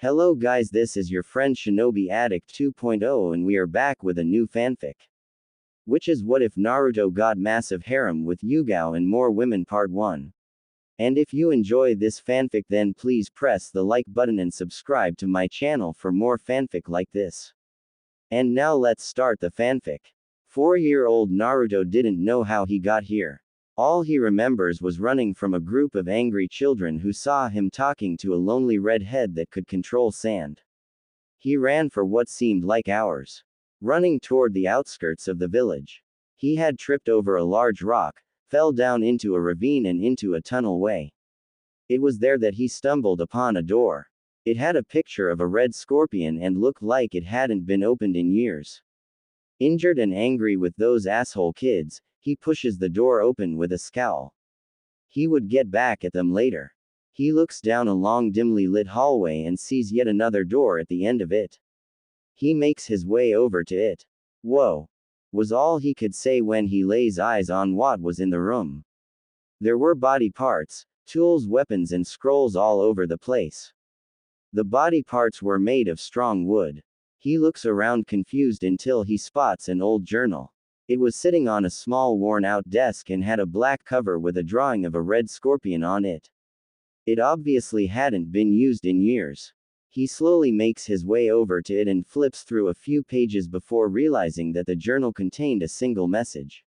Hello guys, this is your friend Shinobi Addict 2.0 and we are back with a new fanfic. Which is What If Naruto Got Massive Harem with Yugao and More Women Part 1. And if you enjoy this fanfic then please press the like button and subscribe to my channel for more fanfic like this. And now let's start the fanfic. 4-year-old Naruto didn't know how he got here. All he remembers was running from a group of angry children who saw him talking to a lonely redhead that could control sand. He ran for what seemed like hours, running toward the outskirts of the village. He had tripped over a large rock, fell down into a ravine and into a tunnel way. It was there that he stumbled upon a door. It had a picture of a red scorpion and looked like it hadn't been opened in years. Injured and angry with those asshole kids, he pushes the door open with a scowl. He would get back at them later. He looks down a long dimly lit hallway and sees yet another door at the end of it. He makes his way over to it. Whoa! Was all he could say when he lays eyes on what was in the room. There were body parts, tools, weapons and scrolls all over the place. The body parts were made of strong wood. He looks around confused until he spots an old journal. It was sitting on a small worn-out desk and had a black cover with a drawing of a red scorpion on it. It obviously hadn't been used in years. He slowly makes his way over to it and flips through a few pages before realizing that the journal contained a single message.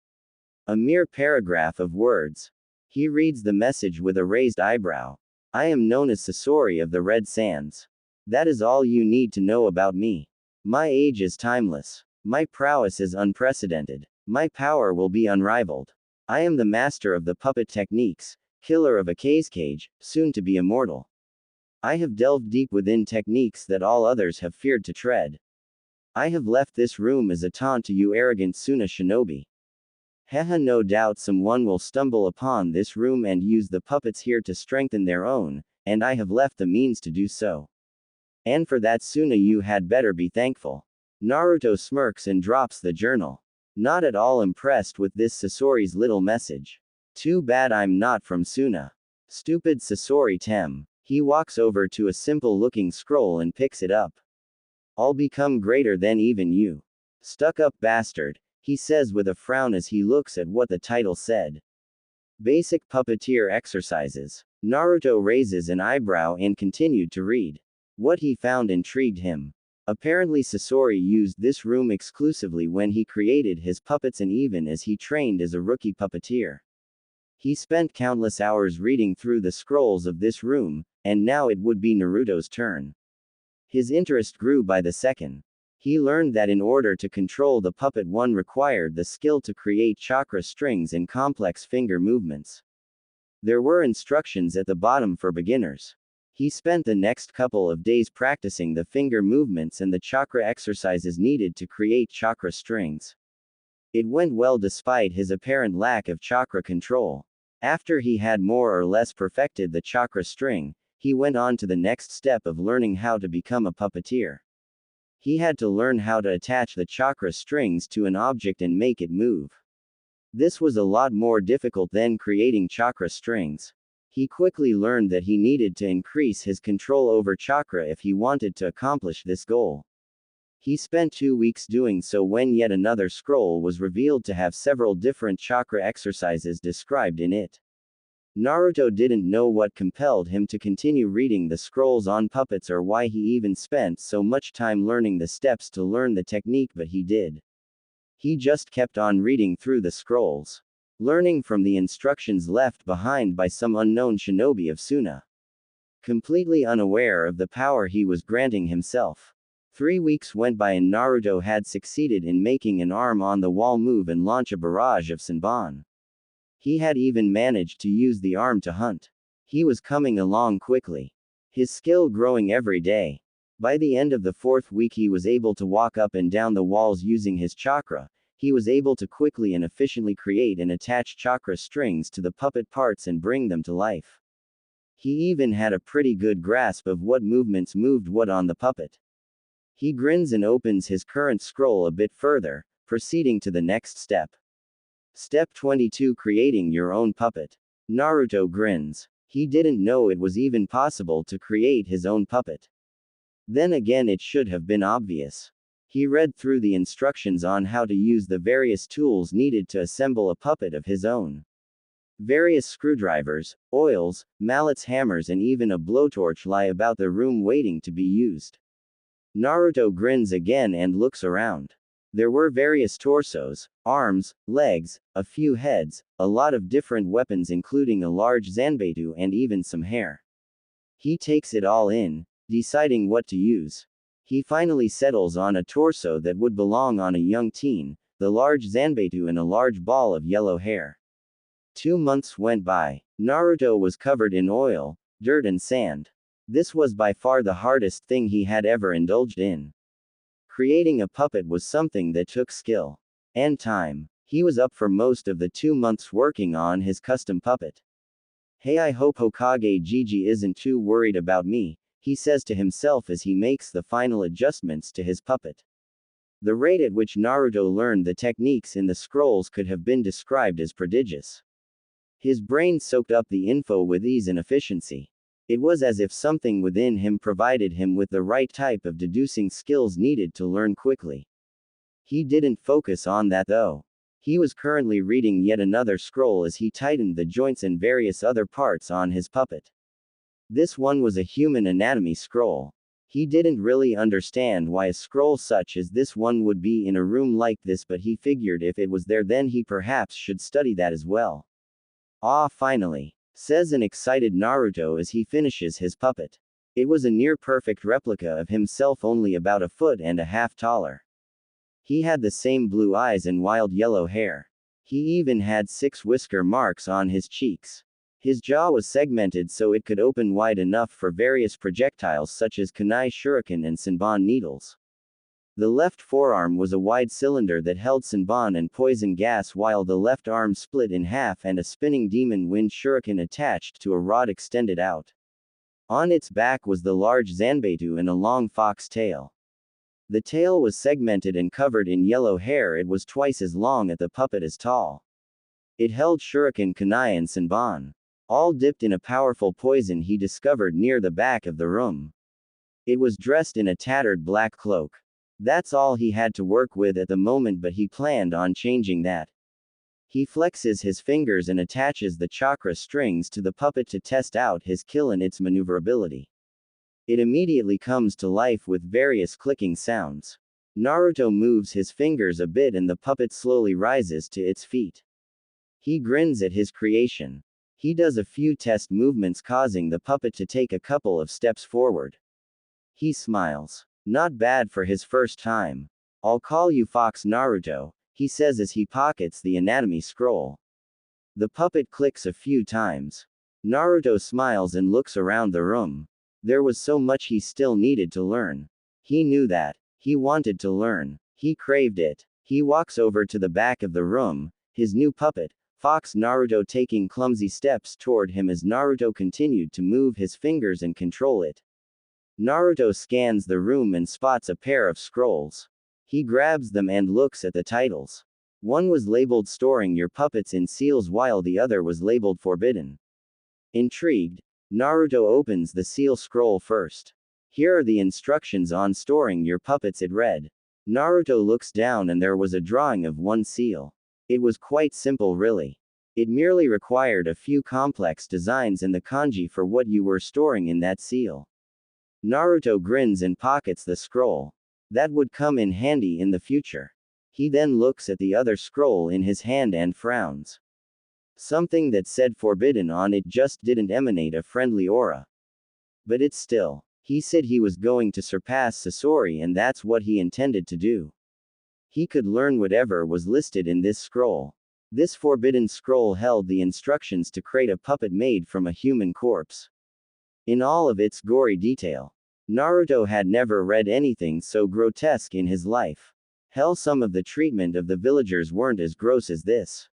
A mere paragraph of words. He reads the message with a raised eyebrow. I am known as Sasori of the Red Sands. That is all you need to know about me. My age is timeless. My prowess is unprecedented. My power will be unrivaled. I am the master of the puppet techniques, killer of a cage, soon to be immortal. I have delved deep within techniques that all others have feared to tread. I have left this room as a taunt to you arrogant Suna shinobi. Haha, no doubt someone will stumble upon this room and use the puppets here to strengthen their own, and I have left the means to do so. And for that Suna you had better be thankful. Naruto smirks and drops the journal. Not at all impressed with this Sasori's little message. Too bad I'm not from Suna. Stupid Sasori Tem. He walks over to a simple-looking scroll and picks it up. I'll become greater than even you. Stuck-up bastard, he says with a frown as he looks at what the title said. Basic puppeteer exercises. Naruto raises an eyebrow and continued to read. What he found intrigued him. Apparently Sasori used this room exclusively when he created his puppets and even as he trained as a rookie puppeteer. He spent countless hours reading through the scrolls of this room, and now it would be Naruto's turn. His interest grew by the second. He learned that in order to control the puppet one required the skill to create chakra strings and complex finger movements. There were instructions at the bottom for beginners. He spent the next couple of days practicing the finger movements and the chakra exercises needed to create chakra strings. It went well despite his apparent lack of chakra control. After he had more or less perfected the chakra string, he went on to the next step of learning how to become a puppeteer. He had to learn how to attach the chakra strings to an object and make it move. This was a lot more difficult than creating chakra strings. He quickly learned that he needed to increase his control over chakra if he wanted to accomplish this goal. He spent 2 weeks doing so when yet another scroll was revealed to have several different chakra exercises described in it. Naruto didn't know what compelled him to continue reading the scrolls on puppets or why he even spent so much time learning the steps to learn the technique, but he did. He just kept on reading through the scrolls, learning from the instructions left behind by some unknown shinobi of Suna. Completely unaware of the power he was granting himself. 3 weeks went by and Naruto had succeeded in making an arm on the wall move and launch a barrage of Senbon. He had even managed to use the arm to hunt. He was coming along quickly. His skill growing every day. By the end of the 4th week he was able to walk up and down the walls using his chakra. He was able to quickly and efficiently create and attach chakra strings to the puppet parts and bring them to life. He even had a pretty good grasp of what movements moved what on the puppet. He grins and opens his current scroll a bit further, proceeding to the next step. Step 22: Creating your own puppet. Naruto grins. He didn't know it was even possible to create his own puppet. Then again, it should have been obvious. He read through the instructions on how to use the various tools needed to assemble a puppet of his own. Various screwdrivers, oils, mallets, hammers, and even a blowtorch lie about the room waiting to be used. Naruto grins again and looks around. There were various torsos, arms, legs, a few heads, a lot of different weapons including a large zanbetu and even some hair. He takes it all in, deciding what to use. He finally settles on a torso that would belong on a young teen, the large zanbetu and a large ball of yellow hair. 2 months went by. Naruto was covered in oil, dirt and sand. This was by far the hardest thing he had ever indulged in. Creating a puppet was something that took skill and time. He was up for most of the 2 months working on his custom puppet. Hey, I hope Hokage Gigi isn't too worried about me, he says to himself as he makes the final adjustments to his puppet. The rate at which Naruto learned the techniques in the scrolls could have been described as prodigious. His brain soaked up the info with ease and efficiency. It was as if something within him provided him with the right type of deducing skills needed to learn quickly. He didn't focus on that though. He was currently reading yet another scroll as he tightened the joints and various other parts on his puppet. This one was a human anatomy scroll. He didn't really understand why a scroll such as this one would be in a room like this, but he figured if it was there then he perhaps should study that as well. Ah, finally, says an excited Naruto as he finishes his puppet. It was a near-perfect replica of himself, only about 1.5 feet taller. He had the same blue eyes and wild yellow hair. He even had 6 whisker marks on his cheeks. His jaw was segmented so it could open wide enough for various projectiles such as kunai shuriken and senbon needles. The left forearm was a wide cylinder that held senbon and poison gas, while the left arm split in half and a spinning demon wind shuriken attached to a rod extended out. On its back was the large zanbetu and a long fox tail. The tail was segmented and covered in yellow hair. It was twice as long as the puppet as tall. It held shuriken, kunai and senbon, all dipped in a powerful poison he discovered near the back of the room. It was dressed in a tattered black cloak. That's all he had to work with at the moment, but he planned on changing that. He flexes his fingers and attaches the chakra strings to the puppet to test out his kill and its maneuverability. It immediately comes to life with various clicking sounds. Naruto moves his fingers a bit and the puppet slowly rises to its feet. He grins at his creation. He does a few test movements, causing the puppet to take a couple of steps forward. He smiles. Not bad for his first time. I'll call you Fox Naruto, he says as he pockets the anatomy scroll. The puppet clicks a few times. Naruto smiles and looks around the room. There was so much he still needed to learn. He knew that. He wanted to learn. He craved it. He walks over to the back of the room, his new puppet, Fox Naruto, taking clumsy steps toward him as Naruto continued to move his fingers and control it. Naruto scans the room and spots a pair of scrolls. He grabs them and looks at the titles. One was labeled Storing Your Puppets in Seals while the other was labeled Forbidden. Intrigued, Naruto opens the seal scroll first. Here are the instructions on storing your puppets, it read. Naruto looks down and there was a drawing of one seal. It was quite simple really. It merely required a few complex designs and the kanji for what you were storing in that seal. Naruto grins and pockets the scroll. That would come in handy in the future. He then looks at the other scroll in his hand and frowns. Something that said forbidden on it just didn't emanate a friendly aura. But it's still. He said he was going to surpass Sasori and that's what he intended to do. He could learn whatever was listed in this scroll. This forbidden scroll held the instructions to create a puppet made from a human corpse. In all of its gory detail. Naruto had never read anything so grotesque in his life. Hell, some of the treatment of the villagers weren't as gross as this.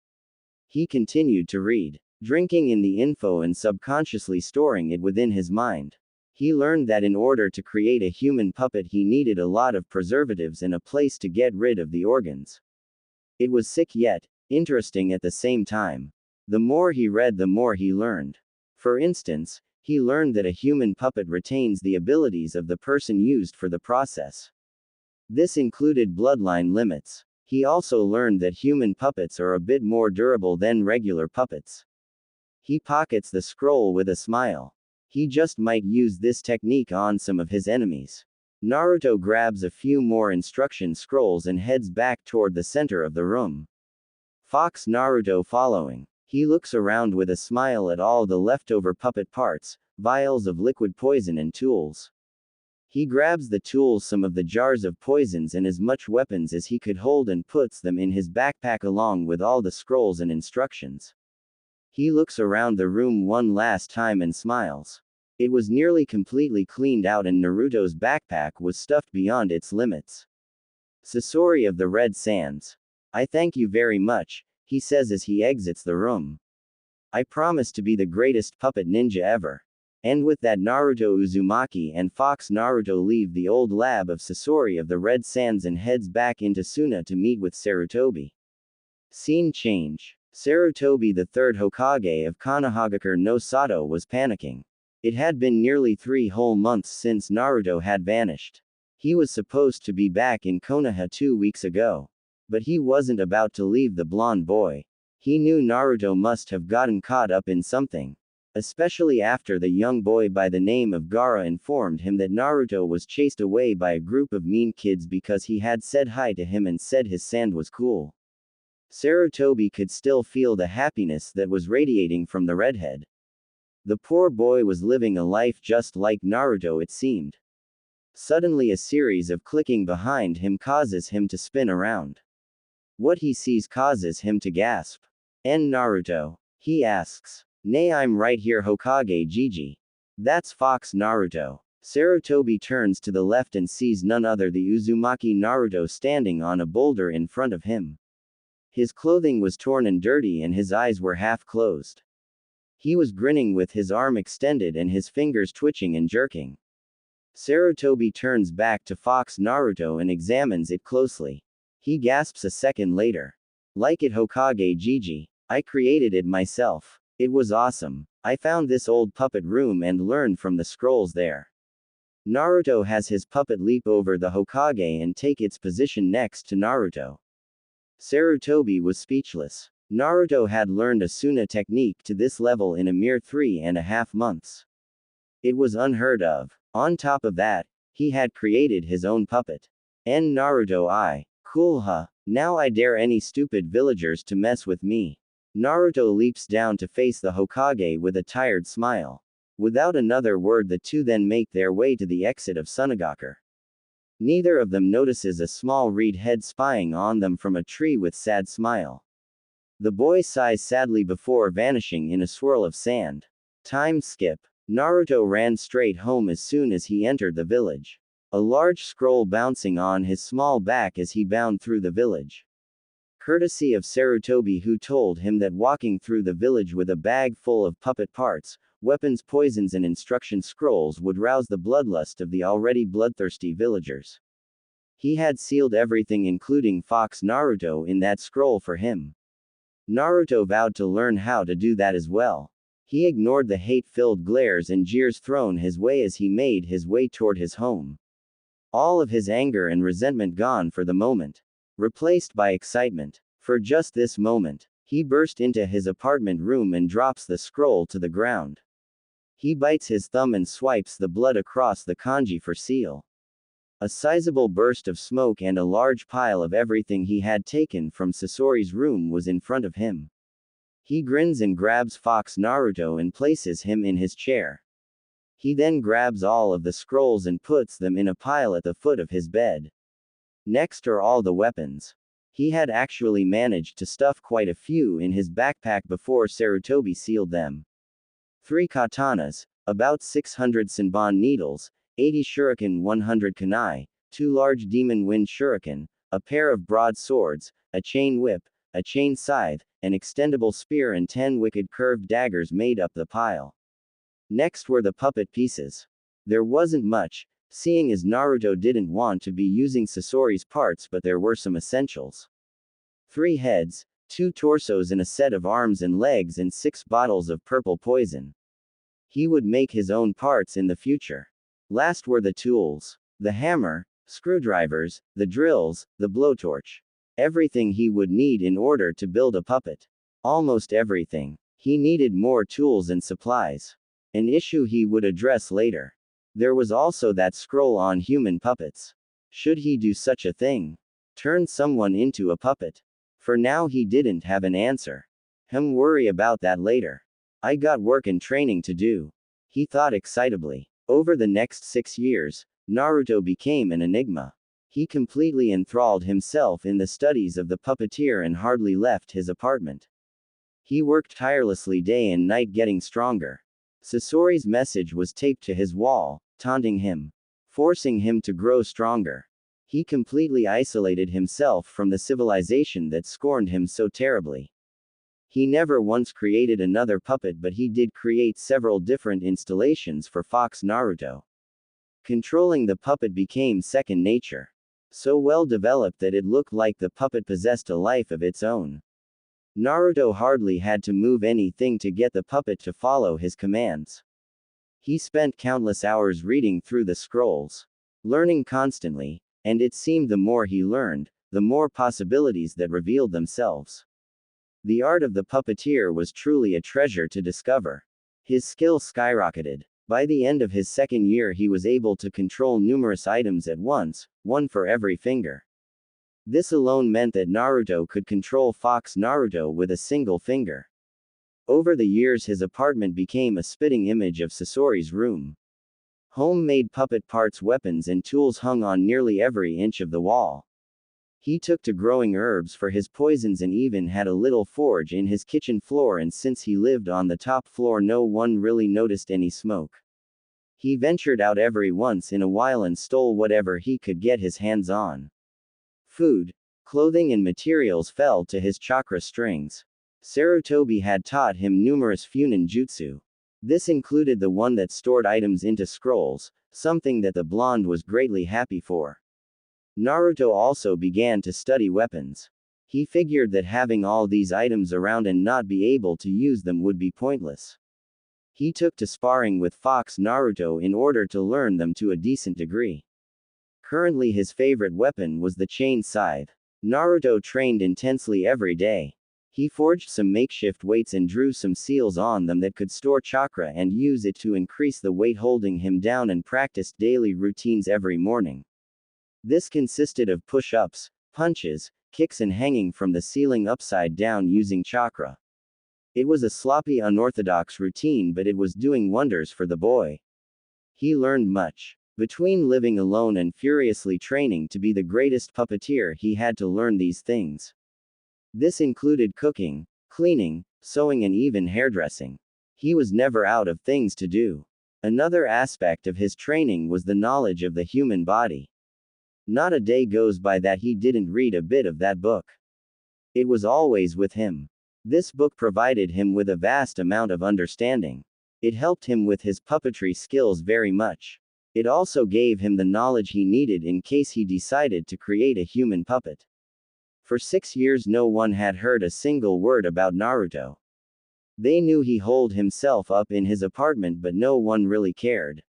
He continued to read, drinking in the info and subconsciously storing it within his mind. He learned that in order to create a human puppet he needed a lot of preservatives and a place to get rid of the organs. It was sick yet interesting at the same time. The more he read, the more he learned. For instance, He learned that a human puppet retains the abilities of the person used for the process. This included bloodline limits. He also learned that human puppets are a bit more durable than regular puppets. He pockets the scroll with a smile. He just might use this technique on some of his enemies. Naruto grabs a few more instruction scrolls and heads back toward the center of the room. Fox Naruto following. He looks around with a smile at all the leftover puppet parts, vials of liquid poison and tools. He grabs the tools, some of the jars of poisons and as much weapons as he could hold and puts them in his backpack along with all the scrolls and instructions. He looks around the room one last time and smiles. It was nearly completely cleaned out and Naruto's backpack was stuffed beyond its limits. Sasori of the Red Sands. I thank you very much, he says as he exits the room. I promise to be the greatest puppet ninja ever. And with that, Naruto Uzumaki and Fox Naruto leave the old lab of Sasori of the Red Sands and heads back into Suna to meet with Sarutobi. Scene change. Sarutobi, the third Hokage of Konohagakure no Sato, was panicking. It had been nearly 3 whole months since Naruto had vanished. He was supposed to be back in Konoha 2 weeks ago. But he wasn't about to leave the blonde boy. He knew Naruto must have gotten caught up in something. Especially after the young boy by the name of Gaara informed him that Naruto was chased away by a group of mean kids because he had said hi to him and said his sand was cool. Sarutobi could still feel the happiness that was radiating from the redhead. The poor boy was living a life just like Naruto, it seemed. Suddenly a series of clicking behind him causes him to spin around. What he sees causes him to gasp. Naruto? He asks. Nay, I'm right here, Hokage Gigi. That's Fox Naruto. Sarutobi turns to the left and sees none other the Uzumaki Naruto standing on a boulder in front of him. His clothing was torn and dirty and his eyes were half closed. He was grinning with his arm extended and his fingers twitching and jerking. Sarutobi turns back to Fox Naruto and examines it closely. He gasps a second later. Like it, Hokage Gigi. I created it myself. It was awesome. I found this old puppet room and learned from the scrolls there. Naruto has his puppet leap over the Hokage and take its position next to Naruto. Sarutobi was speechless. Naruto had learned a Suna technique to this level in a mere 3.5 months. It was unheard of. On top of that, he had created his own puppet. Naruto, cool huh? Now I dare any stupid villagers to mess with me. Naruto leaps down to face the Hokage with a tired smile. Without another word, the two then make their way to the exit of Sunagakure. Neither of them notices a small reed head spying on them from a tree with sad smile. The boy sighs sadly before vanishing in a swirl of sand. Time skip. Naruto ran straight home as soon as he entered the village. A large scroll bouncing on his small back as he bound through the village. Courtesy of Sarutobi, who told him that walking through the village with a bag full of puppet parts, weapons, poisons and instruction scrolls would rouse the bloodlust of the already bloodthirsty villagers. He had sealed everything including Fox Naruto in that scroll for him. Naruto vowed to learn how to do that as well. He ignored the hate-filled glares and jeers thrown his way as he made his way toward his home. All of his anger and resentment gone for the moment. Replaced by excitement. For just this moment, he burst into his apartment room and drops the scroll to the ground. He bites his thumb and swipes the blood across the kanji for seal. A sizable burst of smoke and a large pile of everything he had taken from Sasori's room was in front of him. He grins and grabs Fox Naruto and places him in his chair. He then grabs all of the scrolls and puts them in a pile at the foot of his bed. Next are all the weapons. He had actually managed to stuff quite a few in his backpack before Sarutobi sealed them. 3 katanas, about 600 senbon needles, 80 shuriken, 100 kunai, 2 large demon wind shuriken, a pair of broad swords, a chain whip, a chain scythe, an extendable spear and 10 wicked curved daggers made up the pile. Next were the puppet pieces. There wasn't much, seeing as Naruto didn't want to be using Sasori's parts, but there were some essentials. 3 heads, 2 torsos and a set of arms and legs and 6 bottles of purple poison. He would make his own parts in the future. Last were the tools. The hammer, screwdrivers, the drills, the blowtorch. Everything he would need in order to build a puppet. Almost everything. He needed more tools and supplies. An issue he would address later. There was also that scroll on human puppets. Should he do such a thing? Turn someone into a puppet? For now he didn't have an answer. Worry about that later. I got work and training to do. He thought excitably. Over the next 6 years, Naruto became an enigma. He completely enthralled himself in the studies of the puppeteer and hardly left his apartment. He worked tirelessly day and night getting stronger. Sasori's message was taped to his wall, taunting him, forcing him to grow stronger. He completely isolated himself from the civilization that scorned him so terribly. He never once created another puppet, but he did create several different installations for Fox Naruto. Controlling the puppet became second nature. So well developed that it looked like the puppet possessed a life of its own. Naruto hardly had to move anything to get the puppet to follow his commands. He spent countless hours reading through the scrolls, learning constantly, and it seemed the more he learned, the more possibilities that revealed themselves. The art of the puppeteer was truly a treasure to discover. His skill skyrocketed. By the end of his second year he was able to control numerous items at once, one for every finger. This alone meant that Naruto could control Fox Naruto with a single finger. Over the years his apartment became a spitting image of Sasori's room. Homemade puppet parts, weapons and tools hung on nearly every inch of the wall. He took to growing herbs for his poisons and even had a little forge in his kitchen floor, and since he lived on the top floor no one really noticed any smoke. He ventured out every once in a while and stole whatever he could get his hands on. Food, clothing and materials fell to his chakra strings. Sarutobi had taught him numerous funin jutsu. This included the one that stored items into scrolls, something that the blonde was greatly happy for. Naruto also began to study weapons. He figured that having all these items around and not be able to use them would be pointless. He took to sparring with Fox Naruto in order to learn them to a decent degree. Currently his favorite weapon was the chain scythe. Naruto trained intensely every day. He forged some makeshift weights and drew some seals on them that could store chakra and use it to increase the weight holding him down, and practiced daily routines every morning. This consisted of push-ups, punches, kicks and hanging from the ceiling upside down using chakra. It was a sloppy, unorthodox routine, but it was doing wonders for the boy. He learned much. Between living alone and furiously training to be the greatest puppeteer, he had to learn these things. This included cooking, cleaning, sewing and even hairdressing. He was never out of things to do. Another aspect of his training was the knowledge of the human body. Not a day goes by that he didn't read a bit of that book. It was always with him. This book provided him with a vast amount of understanding. It helped him with his puppetry skills very much. It also gave him the knowledge he needed in case he decided to create a human puppet. For 6 years no one had heard a single word about Naruto. They knew he holed himself up in his apartment, but no one really cared.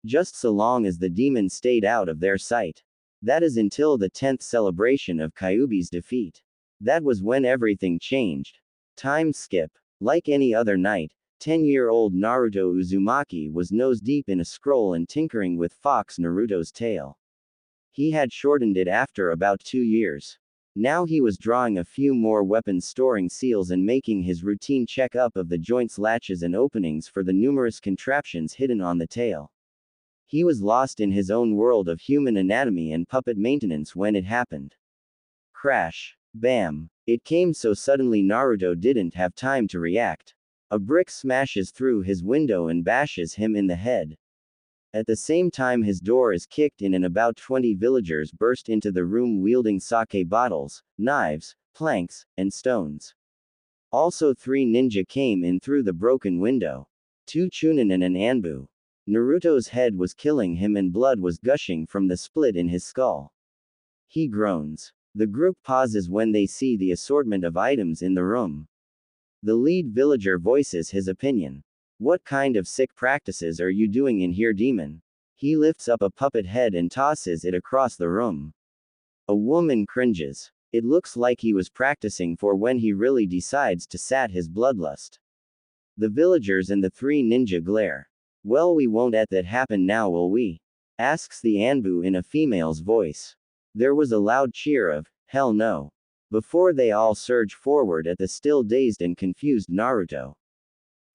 Just so long as the demon stayed out of their sight. That is until the 10th celebration of Kyuubi's defeat. That was when everything changed. Time skip. Like any other night, 10-year-old Naruto Uzumaki was nose-deep in a scroll and tinkering with Fox Naruto's tail. He had shortened it after about 2 years. Now he was drawing a few more weapons, storing seals and making his routine check-up of the joints, latches and openings for the numerous contraptions hidden on the tail. He was lost in his own world of human anatomy and puppet maintenance when it happened. Crash. Bam. It came so suddenly Naruto didn't have time to react. A brick smashes through his window and bashes him in the head. At the same time his door is kicked in and about 20 villagers burst into the room wielding sake bottles, knives, planks, and stones. Also 3 ninja came in through the broken window. 2 chunin and an anbu. Naruto's head was killing him and blood was gushing from the split in his skull. He groans. The group pauses when they see the assortment of items in the room. The lead villager voices his opinion. What kind of sick practices are you doing in here, demon? He lifts up a puppet head and tosses it across the room. A woman cringes. It looks like he was practicing for when he really decides to sat his bloodlust. The villagers and the three ninja glare. Well, we won't let that happen now, will we? Asks the Anbu in a female's voice. There was a loud cheer of, hell no. Before they all surge forward at the still dazed and confused Naruto.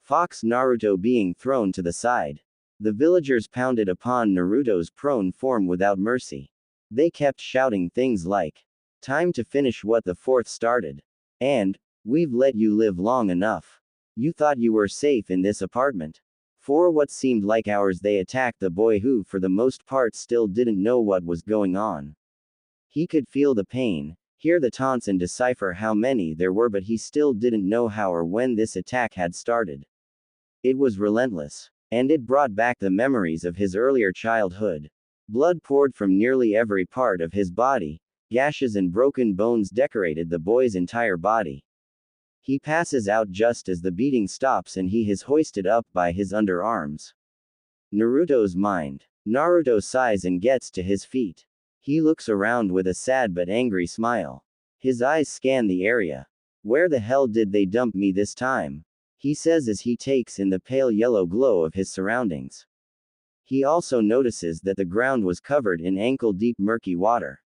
Fox Naruto being thrown to the side. The villagers pounded upon Naruto's prone form without mercy. They kept shouting things like, time to finish what the fourth started. And, we've let you live long enough. You thought you were safe in this apartment. For what seemed like hours they attacked the boy who for the most part still didn't know what was going on. He could feel the pain, hear the taunts and decipher how many there were, but he still didn't know how or when this attack had started. It was relentless. And it brought back the memories of his earlier childhood. Blood poured from nearly every part of his body, gashes and broken bones decorated the boy's entire body. He passes out just as the beating stops and he is hoisted up by his underarms. Naruto's mind. Naruto sighs and gets to his feet. He looks around with a sad but angry smile. His eyes scan the area. Where the hell did they dump me this time? He says as he takes in the pale yellow glow of his surroundings. He also notices that the ground was covered in ankle-deep murky water.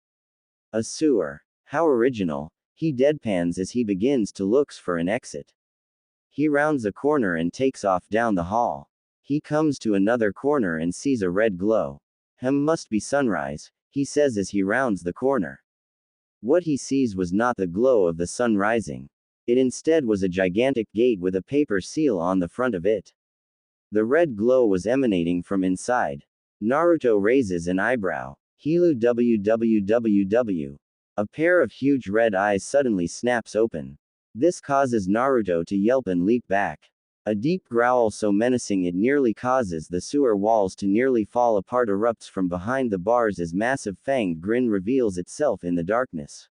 A sewer. How original. He deadpans as he begins to look for an exit. He rounds a corner and takes off down the hall. He comes to another corner and sees a red glow. Must be sunrise, he says as he rounds the corner. What he sees was not the glow of the sun rising. It instead was a gigantic gate with a paper seal on the front of it. The red glow was emanating from inside. Naruto raises an eyebrow. Hilu www. A pair of huge red eyes suddenly snaps open. This causes Naruto to yelp and leap back. A deep growl so menacing it nearly causes the sewer walls to nearly fall apart erupts from behind the bars as massive fanged grin reveals itself in the darkness.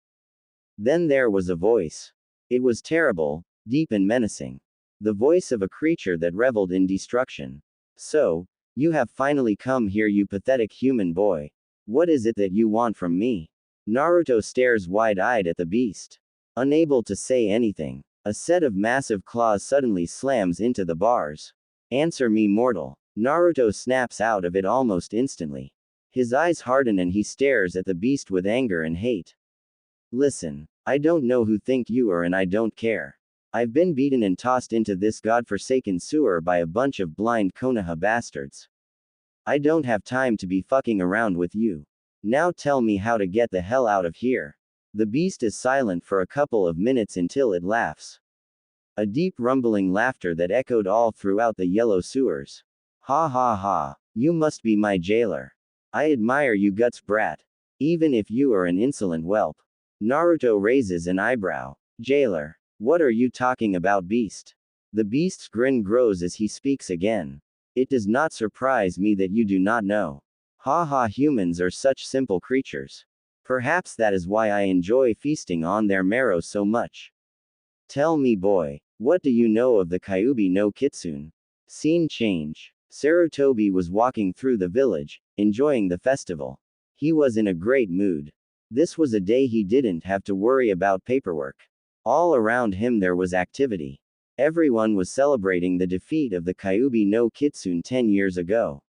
Then there was a voice. It was terrible, deep and menacing. The voice of a creature that reveled in destruction. So, you have finally come here, you pathetic human boy. What is it that you want from me? Naruto stares wide-eyed at the beast. Unable to say anything, a set of massive claws suddenly slams into the bars. Answer me, mortal. Naruto snaps out of it almost instantly. His eyes harden and he stares at the beast with anger and hate. Listen. I don't know who think you are and I don't care. I've been beaten and tossed into this godforsaken sewer by a bunch of blind Konoha bastards. I don't have time to be fucking around with you. Now tell me how to get the hell out of here. The beast is silent for a couple of minutes until it laughs. A deep rumbling laughter that echoed all throughout the yellow sewers. Ha ha ha. You must be my jailer. I admire you guts, brat. Even if you are an insolent whelp. Naruto raises an eyebrow. Jailer. What are you talking about, beast? The beast's grin grows as he speaks again. It does not surprise me that you do not know. Ha ha, humans are such simple creatures. Perhaps that is why I enjoy feasting on their marrow so much. Tell me, boy, what do you know of the Kyuubi no Kitsune? Scene change. Sarutobi was walking through the village, enjoying the festival. He was in a great mood. This was a day he didn't have to worry about paperwork. All around him there was activity. Everyone was celebrating the defeat of the Kyuubi no Kitsune 10 years ago.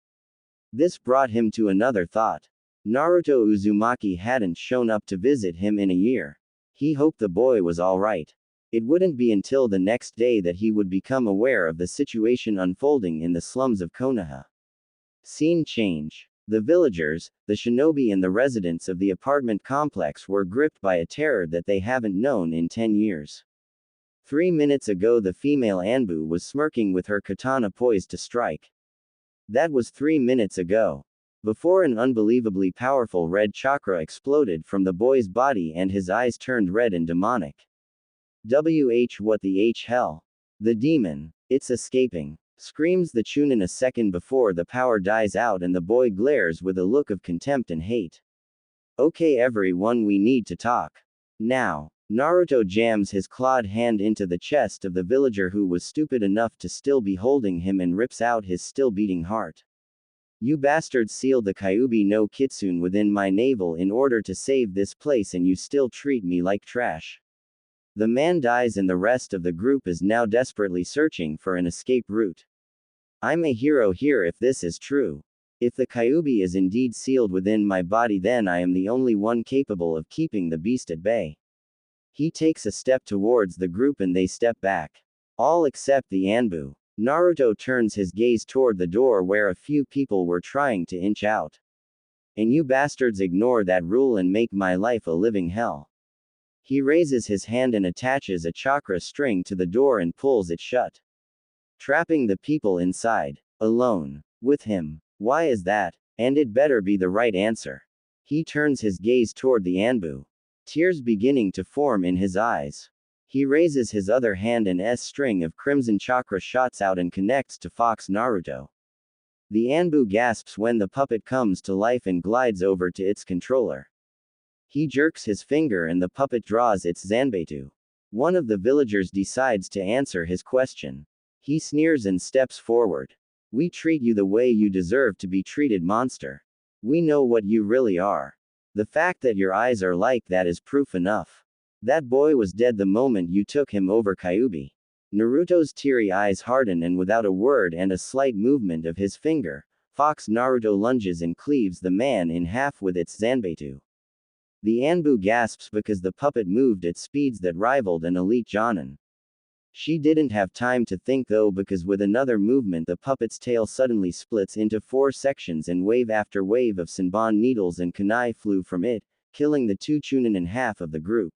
This brought him to another thought. Naruto Uzumaki hadn't shown up to visit him in a year. He hoped the boy was alright. It wouldn't be until the next day that he would become aware of the situation unfolding in the slums of Konoha. Scene change. The villagers, the shinobi and the residents of the apartment complex were gripped by a terror that they haven't known in 10 years. 3 minutes ago the female Anbu was smirking with her katana poised to strike. That was 3 minutes ago. Before an unbelievably powerful red chakra exploded from the boy's body and his eyes turned red and demonic. What the hell? The demon. It's escaping. Screams the Chunin a second before the power dies out and the boy glares with a look of contempt and hate. Okay everyone, we need to talk. Now. Naruto jams his clawed hand into the chest of the villager who was stupid enough to still be holding him and rips out his still beating heart. You bastards sealed the Kyuubi no Kitsune within my navel in order to save this place and you still treat me like trash. The man dies and the rest of the group is now desperately searching for an escape route. I'm a hero here if this is true. If the Kyuubi is indeed sealed within my body, then I am the only one capable of keeping the beast at bay. He takes a step towards the group and they step back. All except the Anbu. Naruto turns his gaze toward the door where a few people were trying to inch out. And you bastards ignore that rule and make my life a living hell. He raises his hand and attaches a chakra string to the door and pulls it shut, trapping the people inside. Alone. With him. Why is that? And it better be the right answer. He turns his gaze toward the Anbu. Tears beginning to form in his eyes. He raises his other hand and S string of crimson chakra shots out and connects to Fox Naruto. The Anbu gasps when the puppet comes to life and glides over to its controller. He jerks his finger and the puppet draws its Zanbeitu. One of the villagers decides to answer his question. He sneers and steps forward. We treat you the way you deserve to be treated, monster. We know what you really are. The fact that your eyes are like that is proof enough. That boy was dead the moment you took him over Kyuubi. Naruto's teary eyes harden and without a word and a slight movement of his finger, Fox Naruto lunges and cleaves the man in half with its Zanbeitu. The Anbu gasps because the puppet moved at speeds that rivaled an elite Jonin. She didn't have time to think though, because with another movement the puppet's tail suddenly splits into 4 sections and wave after wave of Senbon needles and kunai flew from it, killing the 2 Chunin and half of the group.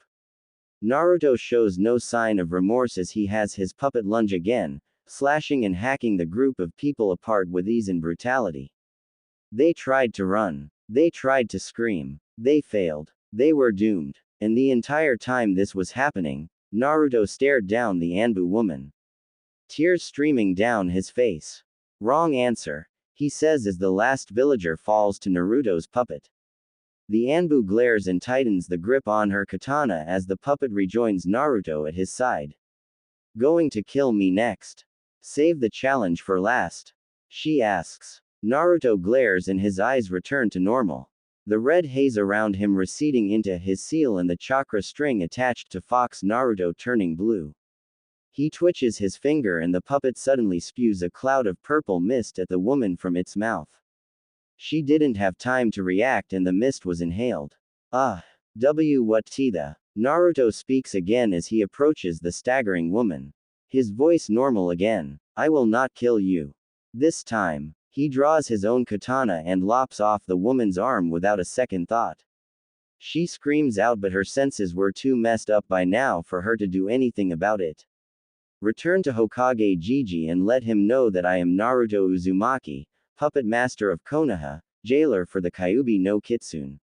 Naruto shows no sign of remorse as he has his puppet lunge again, slashing and hacking the group of people apart with ease and brutality. They tried to run. They tried to scream. They failed. They were doomed. And the entire time this was happening, Naruto stared down the Anbu woman. Tears streaming down his face. Wrong answer, he says as the last villager falls to Naruto's puppet. The Anbu glares and tightens the grip on her katana as the puppet rejoins Naruto at his side. Going to kill me next? Save the challenge for last? She asks. Naruto glares and his eyes return to normal. The red haze around him receding into his seal and the chakra string attached to Fox Naruto turning blue. He twitches his finger and the puppet suddenly spews a cloud of purple mist at the woman from its mouth. She didn't have time to react and the mist was inhaled. What the? Naruto speaks again as he approaches the staggering woman. His voice normal again. I will not kill you. This time, he draws his own katana and lops off the woman's arm without a second thought. She screams out, but her senses were too messed up by now for her to do anything about it. Return to Hokage Gigi and let him know that I am Naruto Uzumaki, puppet master of Konoha, jailer for the Kyuubi no Kitsune.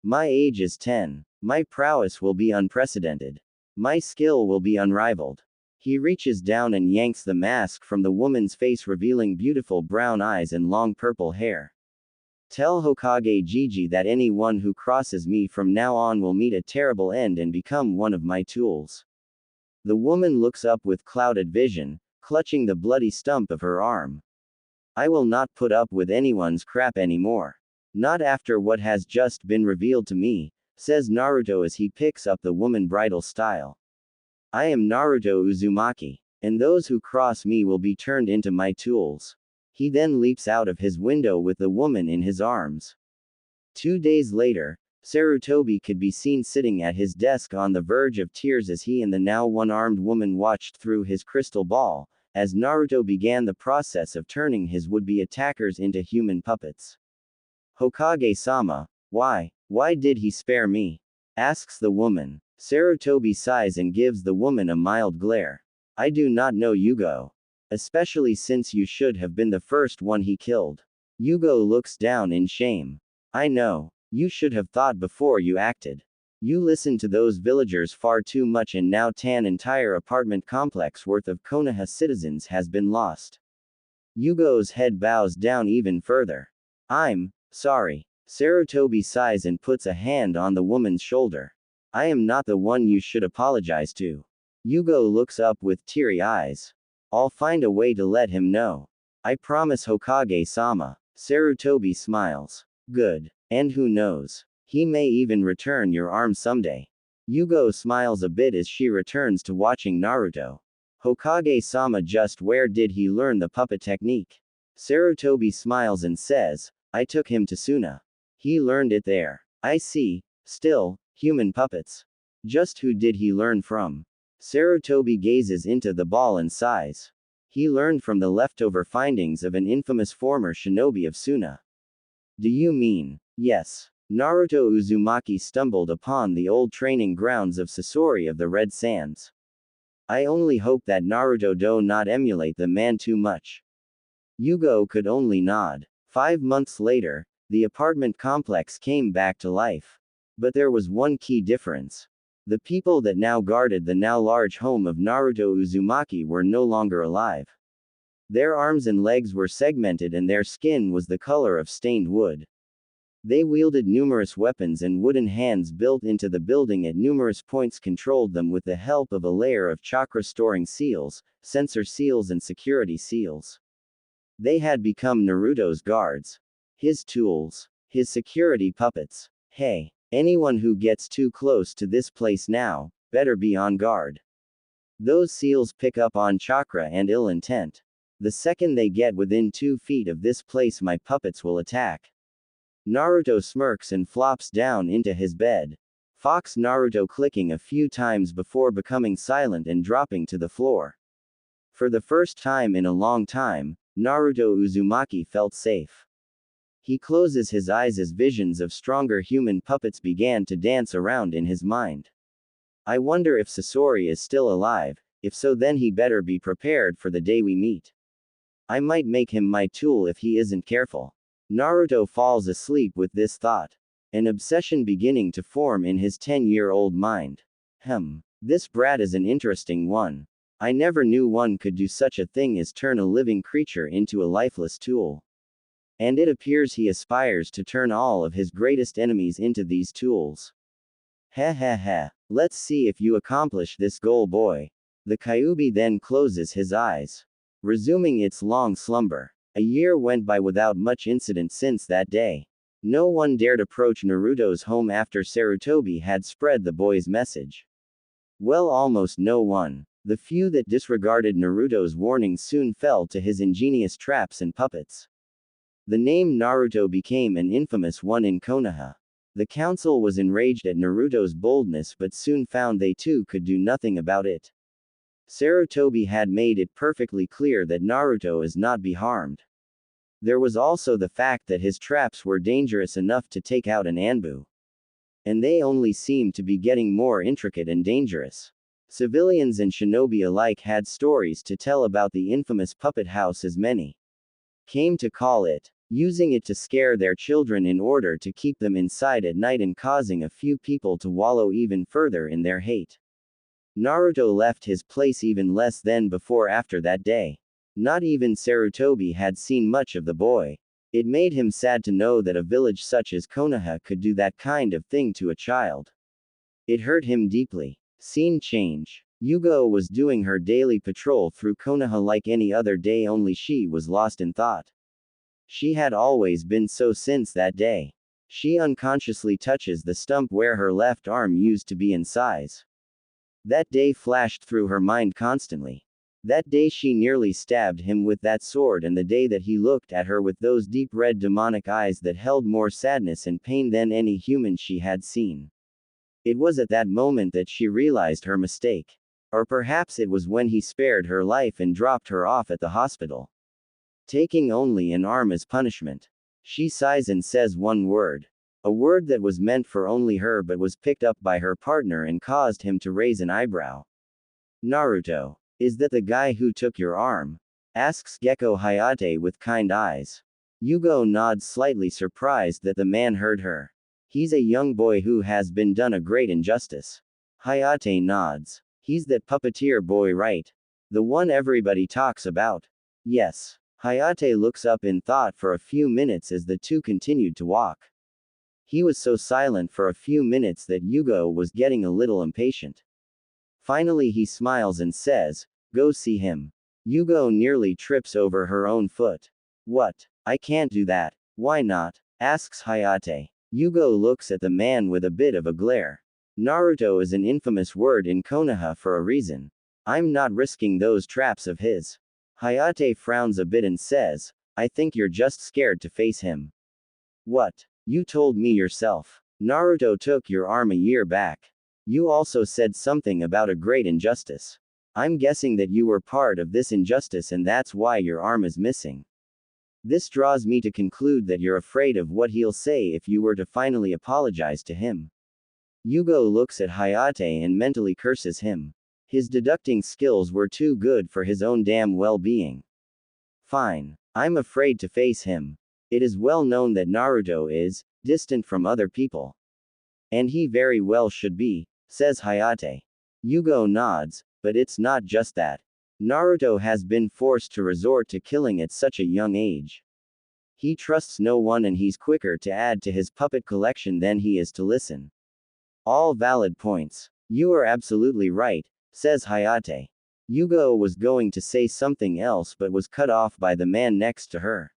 My age is 10. My prowess will be unprecedented. My skill will be unrivaled. He reaches down and yanks the mask from the woman's face, revealing beautiful brown eyes and long purple hair. Tell Hokage Gigi that anyone who crosses me from now on will meet a terrible end and become one of my tools. The woman looks up with clouded vision, clutching the bloody stump of her arm. I will not put up with anyone's crap anymore. Not after what has just been revealed to me, says Naruto as he picks up the woman bridal style. I am Naruto Uzumaki, and those who cross me will be turned into my tools. He then leaps out of his window with the woman in his arms. 2 days later, Sarutobi could be seen sitting at his desk on the verge of tears as he and the now one-armed woman watched through his crystal ball, as Naruto began the process of turning his would-be attackers into human puppets. Hokage-sama, why did he spare me? Asks the woman. Sarutobi sighs and gives the woman a mild glare. I do not know Yugao. Especially since you should have been the first one he killed. Yugao looks down in shame. I know. You should have thought before you acted. You listened to those villagers far too much and now an entire apartment complex worth of Konoha citizens has been lost. Yugo's head bows down even further. I'm sorry. Sarutobi sighs and puts a hand on the woman's shoulder. I am not the one you should apologize to. Yugo looks up with teary eyes. I'll find a way to let him know. I promise Hokage-sama. Sarutobi smiles. Good. And who knows? He may even return your arm someday. Yugo smiles a bit as she returns to watching Naruto. Hokage-sama, just where did he learn the puppet technique? Sarutobi smiles and says, I took him to Suna. He learned it there. I see. Still, human puppets. Just who did he learn from? Sarutobi gazes into the ball and sighs. He learned from the leftover findings of an infamous former shinobi of Suna. Do you mean? Yes. Naruto Uzumaki stumbled upon the old training grounds of Sasori of the Red Sands. I only hope that Naruto do not emulate the man too much. Yugo could only nod. 5 months later, the apartment complex came back to life. But there was one key difference. The people that now guarded the now large home of Naruto Uzumaki were no longer alive. Their arms and legs were segmented and their skin was the color of stained wood. They wielded numerous weapons, and wooden hands built into the building at numerous points controlled them with the help of a layer of chakra-storing seals, sensor seals and security seals. They had become Naruto's guards. His tools. His security puppets. Hey, anyone who gets too close to this place now, better be on guard. Those seals pick up on chakra and ill intent. The second they get within 2 feet of this place, my puppets will attack. Naruto smirks and flops down into his bed. Fox Naruto clicking a few times before becoming silent and dropping to the floor. For the first time in a long time, Naruto Uzumaki felt safe. He closes his eyes as visions of stronger human puppets began to dance around in his mind. I wonder if Sasori is still alive. If so, then he better be prepared for the day we meet. I might make him my tool if he isn't careful. Naruto falls asleep with this thought. An obsession beginning to form in his 10-year-old mind. This brat is an interesting one. I never knew one could do such a thing as turn a living creature into a lifeless tool. And it appears he aspires to turn all of his greatest enemies into these tools. Let's see if you accomplish this goal, boy. The Kyuubi then closes his eyes, resuming its long slumber. A year went by without much incident since that day. No one dared approach Naruto's home after Sarutobi had spread the boy's message. Well, almost no one. The few that disregarded Naruto's warnings soon fell to his ingenious traps and puppets. The name Naruto became an infamous one in Konoha. The council was enraged at Naruto's boldness but soon found they too could do nothing about it. Sarutobi had made it perfectly clear that Naruto is not be harmed. There was also the fact that his traps were dangerous enough to take out an Anbu. And they only seemed to be getting more intricate and dangerous. Civilians and shinobi alike had stories to tell about the infamous puppet house, as many came to call it, using it to scare their children in order to keep them inside at night and causing a few people to wallow even further in their hate. Naruto left his place even less than before after that day. Not even Sarutobi had seen much of the boy. It made him sad to know that a village such as Konoha could do that kind of thing to a child. It hurt him deeply. Scene change. Yugao was doing her daily patrol through Konoha like any other day, only she was lost in thought. She had always been so since that day. She unconsciously touches the stump where her left arm used to be in size. That day flashed through her mind constantly. That day she nearly stabbed him with that sword, and the day that he looked at her with those deep red demonic eyes that held more sadness and pain than any human she had seen. It was at that moment that she realized her mistake. Or perhaps it was when he spared her life and dropped her off at the hospital, taking only an arm as punishment. She sighs and says one word. A word that was meant for only her but was picked up by her partner and caused him to raise an eyebrow. Naruto. Is that the guy who took your arm? Asks Gekko Hayate with kind eyes. Yugao nods, slightly surprised that the man heard her. He's a young boy who has been done a great injustice. Hayate nods. He's that puppeteer boy, right? The one everybody talks about. Yes. Hayate looks up in thought for a few minutes as the two continued to walk. He was so silent for a few minutes that Yugao was getting a little impatient. Finally he smiles and says, "Go see him." Yugao nearly trips over her own foot. "What? I can't do that." "Why not?" asks Hayate. Yugao looks at the man with a bit of a glare. "Naruto is an infamous word in Konoha for a reason. I'm not risking those traps of his." Hayate frowns a bit and says, "I think you're just scared to face him." "What? You told me yourself. Naruto took your arm a year back. You also said something about a great injustice. I'm guessing that you were part of this injustice and that's why your arm is missing. This draws me to conclude that you're afraid of what he'll say if you were to finally apologize to him." Yugao looks at Hayate and mentally curses him. His deducting skills were too good for his own damn well-being. "Fine. I'm afraid to face him. It is well known that Naruto is distant from other people. And he very well should be," says Hayate. Yugao nods, "But it's not just that. Naruto has been forced to resort to killing at such a young age. He trusts no one and he's quicker to add to his puppet collection than he is to listen." "All valid points. You are absolutely right," says Hayate. Yugao was going to say something else but was cut off by the man next to her.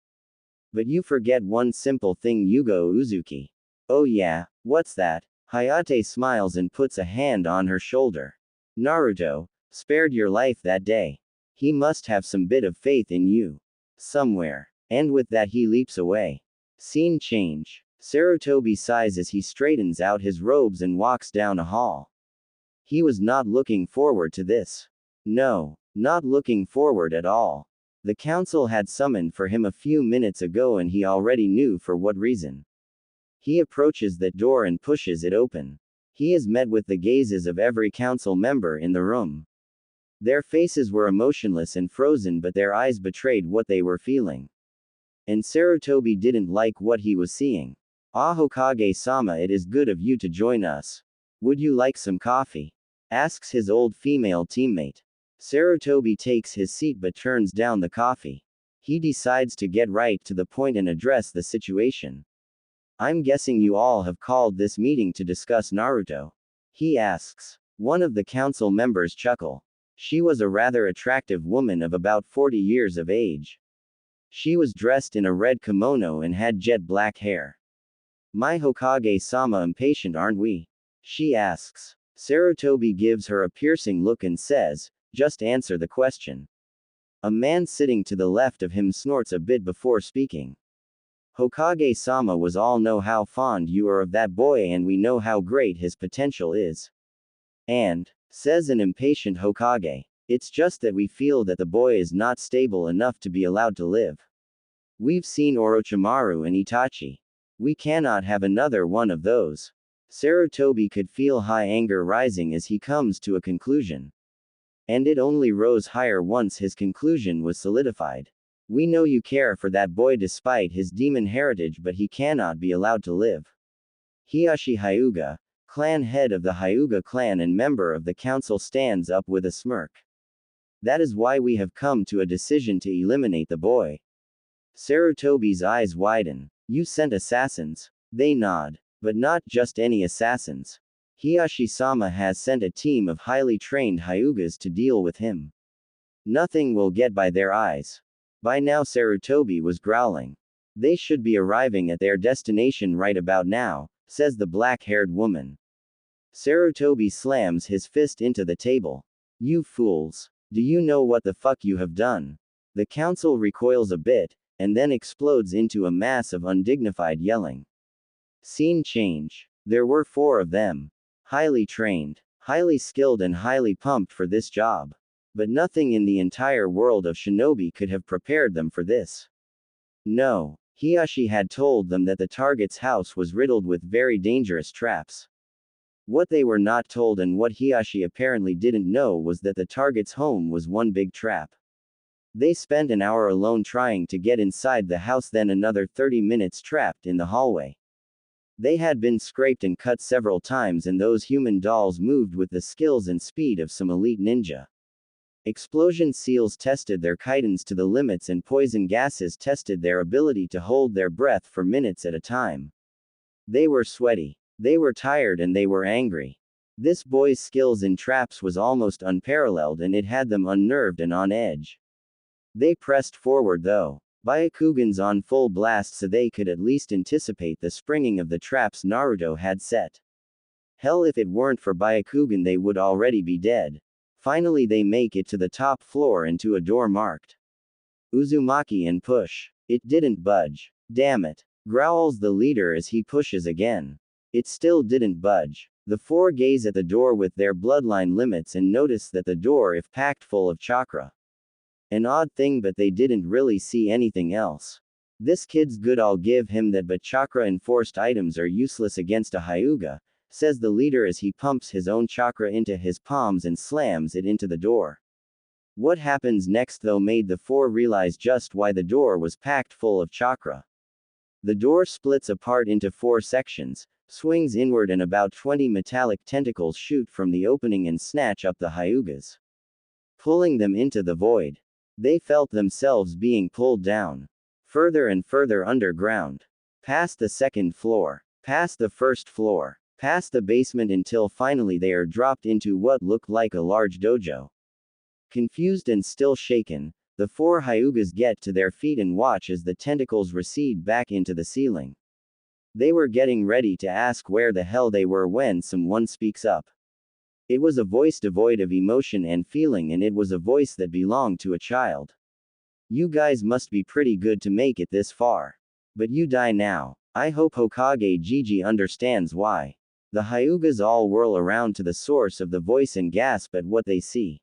"But you forget one simple thing, Yugao Uzuki." "Oh yeah, what's that?" Hayate smiles and puts a hand on her shoulder. "Naruto spared your life that day. He must have some bit of faith in you. Somewhere." And with that he leaps away. Scene change. Sarutobi sighs as he straightens out his robes and walks down a hall. He was not looking forward to this. No, not looking forward at all. The council had summoned for him a few minutes ago and he already knew for what reason. He approaches that door and pushes it open. He is met with the gazes of every council member in the room. Their faces were emotionless and frozen, but their eyes betrayed what they were feeling. And Sarutobi didn't like what he was seeing. "Ah, Hokage-sama, it is good of you to join us. Would you like some coffee?" asks his old female teammate. Sarutobi takes his seat but turns down the coffee. He decides to get right to the point and address the situation. "I'm guessing you all have called this meeting to discuss Naruto?" he asks. One of the council members chuckle. She was a rather attractive woman of about 40 years of age. She was dressed in a red kimono and had jet black hair. "My Hokage-sama, impatient aren't we?" she asks. Sarutobi gives her a piercing look and says, "Just answer the question." A man sitting to the left of him snorts a bit before speaking. "Hokage-sama, was all know how fond you are of that boy and we know how great his potential is. And," says an impatient Hokage, "it's just that we feel that the boy is not stable enough to be allowed to live. We've seen Orochimaru and Itachi. We cannot have another one of those." Sarutobi could feel high anger rising as he comes to a conclusion. And it only rose higher once his conclusion was solidified. "We know you care for that boy despite his demon heritage, but he cannot be allowed to live." Hiyashi Hyuga, clan head of the Hyuga clan and member of the council, stands up with a smirk. "That is why we have come to a decision to eliminate the boy." Sarutobi's eyes widen. "You sent assassins?" They nod. "But not just any assassins. Hiyashi-sama has sent a team of highly trained Hyugas to deal with him. Nothing will get by their eyes." By now Sarutobi was growling. "They should be arriving at their destination right about now," says the black-haired woman. Sarutobi slams his fist into the table. "You fools. Do you know what the fuck you have done?" The council recoils a bit, and then explodes into a mass of undignified yelling. Scene change. There were 4 of them. Highly trained, highly skilled and highly pumped for this job. But nothing in the entire world of shinobi could have prepared them for this. No. Hiyashi had told them that the target's house was riddled with very dangerous traps. What they were not told and what Hiyashi apparently didn't know was that the target's home was one big trap. They spent an hour alone trying to get inside the house, then another 30 minutes trapped in the hallway. They had been scraped and cut several times, and those human dolls moved with the skills and speed of some elite ninja. Explosion seals tested their chitons to the limits, and poison gases tested their ability to hold their breath for minutes at a time. They were sweaty. They were tired and they were angry. This boy's skills in traps was almost unparalleled and it had them unnerved and on edge. They pressed forward though. Byakugans on full blast so they could at least anticipate the springing of the traps Naruto had set. Hell, if it weren't for Byakugan they would already be dead. Finally they make it to the top floor and to a door marked Uzumaki and push. It didn't budge. Damn it. Growls the leader as he pushes again. It still didn't budge. The four gaze at the door with their bloodline limits and notice that the door is packed full of chakra. An odd thing, but they didn't really see anything else. This kid's good, I'll give him that, but chakra enforced items are useless against a Hyuga, says the leader as he pumps his own chakra into his palms and slams it into the door. What happens next though made the four realize just why the door was packed full of chakra. The door splits apart into 4 sections, swings inward and about 20 metallic tentacles shoot from the opening and snatch up the Hyugas, pulling them into the void. They felt themselves being pulled down. Further and further underground. Past the 2nd floor. Past the 1st floor. Past the basement until finally they are dropped into what looked like a large dojo. Confused and still shaken, the 4 Hyugas get to their feet and watch as the tentacles recede back into the ceiling. They were getting ready to ask where the hell they were when someone speaks up. It was a voice devoid of emotion and feeling, and it was a voice that belonged to a child. You guys must be pretty good to make it this far. But you die now. I hope Hokage Gigi understands why. The Hyugas all whirl around to the source of the voice and gasp at what they see.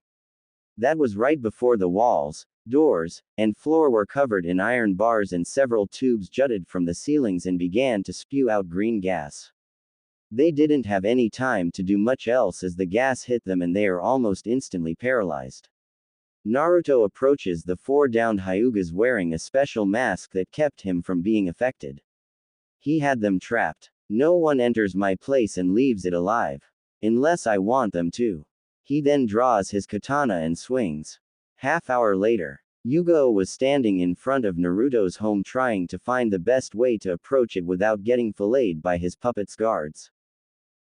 That was right before the walls, doors, and floor were covered in iron bars and several tubes jutted from the ceilings and began to spew out green gas. They didn't have any time to do much else as the gas hit them and they are almost instantly paralyzed. Naruto approaches the 4 downed Hyugas wearing a special mask that kept him from being affected. He had them trapped. No one enters my place and leaves it alive. Unless I want them to. He then draws his katana and swings. Half hour later, Yugao was standing in front of Naruto's home trying to find the best way to approach it without getting filleted by his puppet's guards.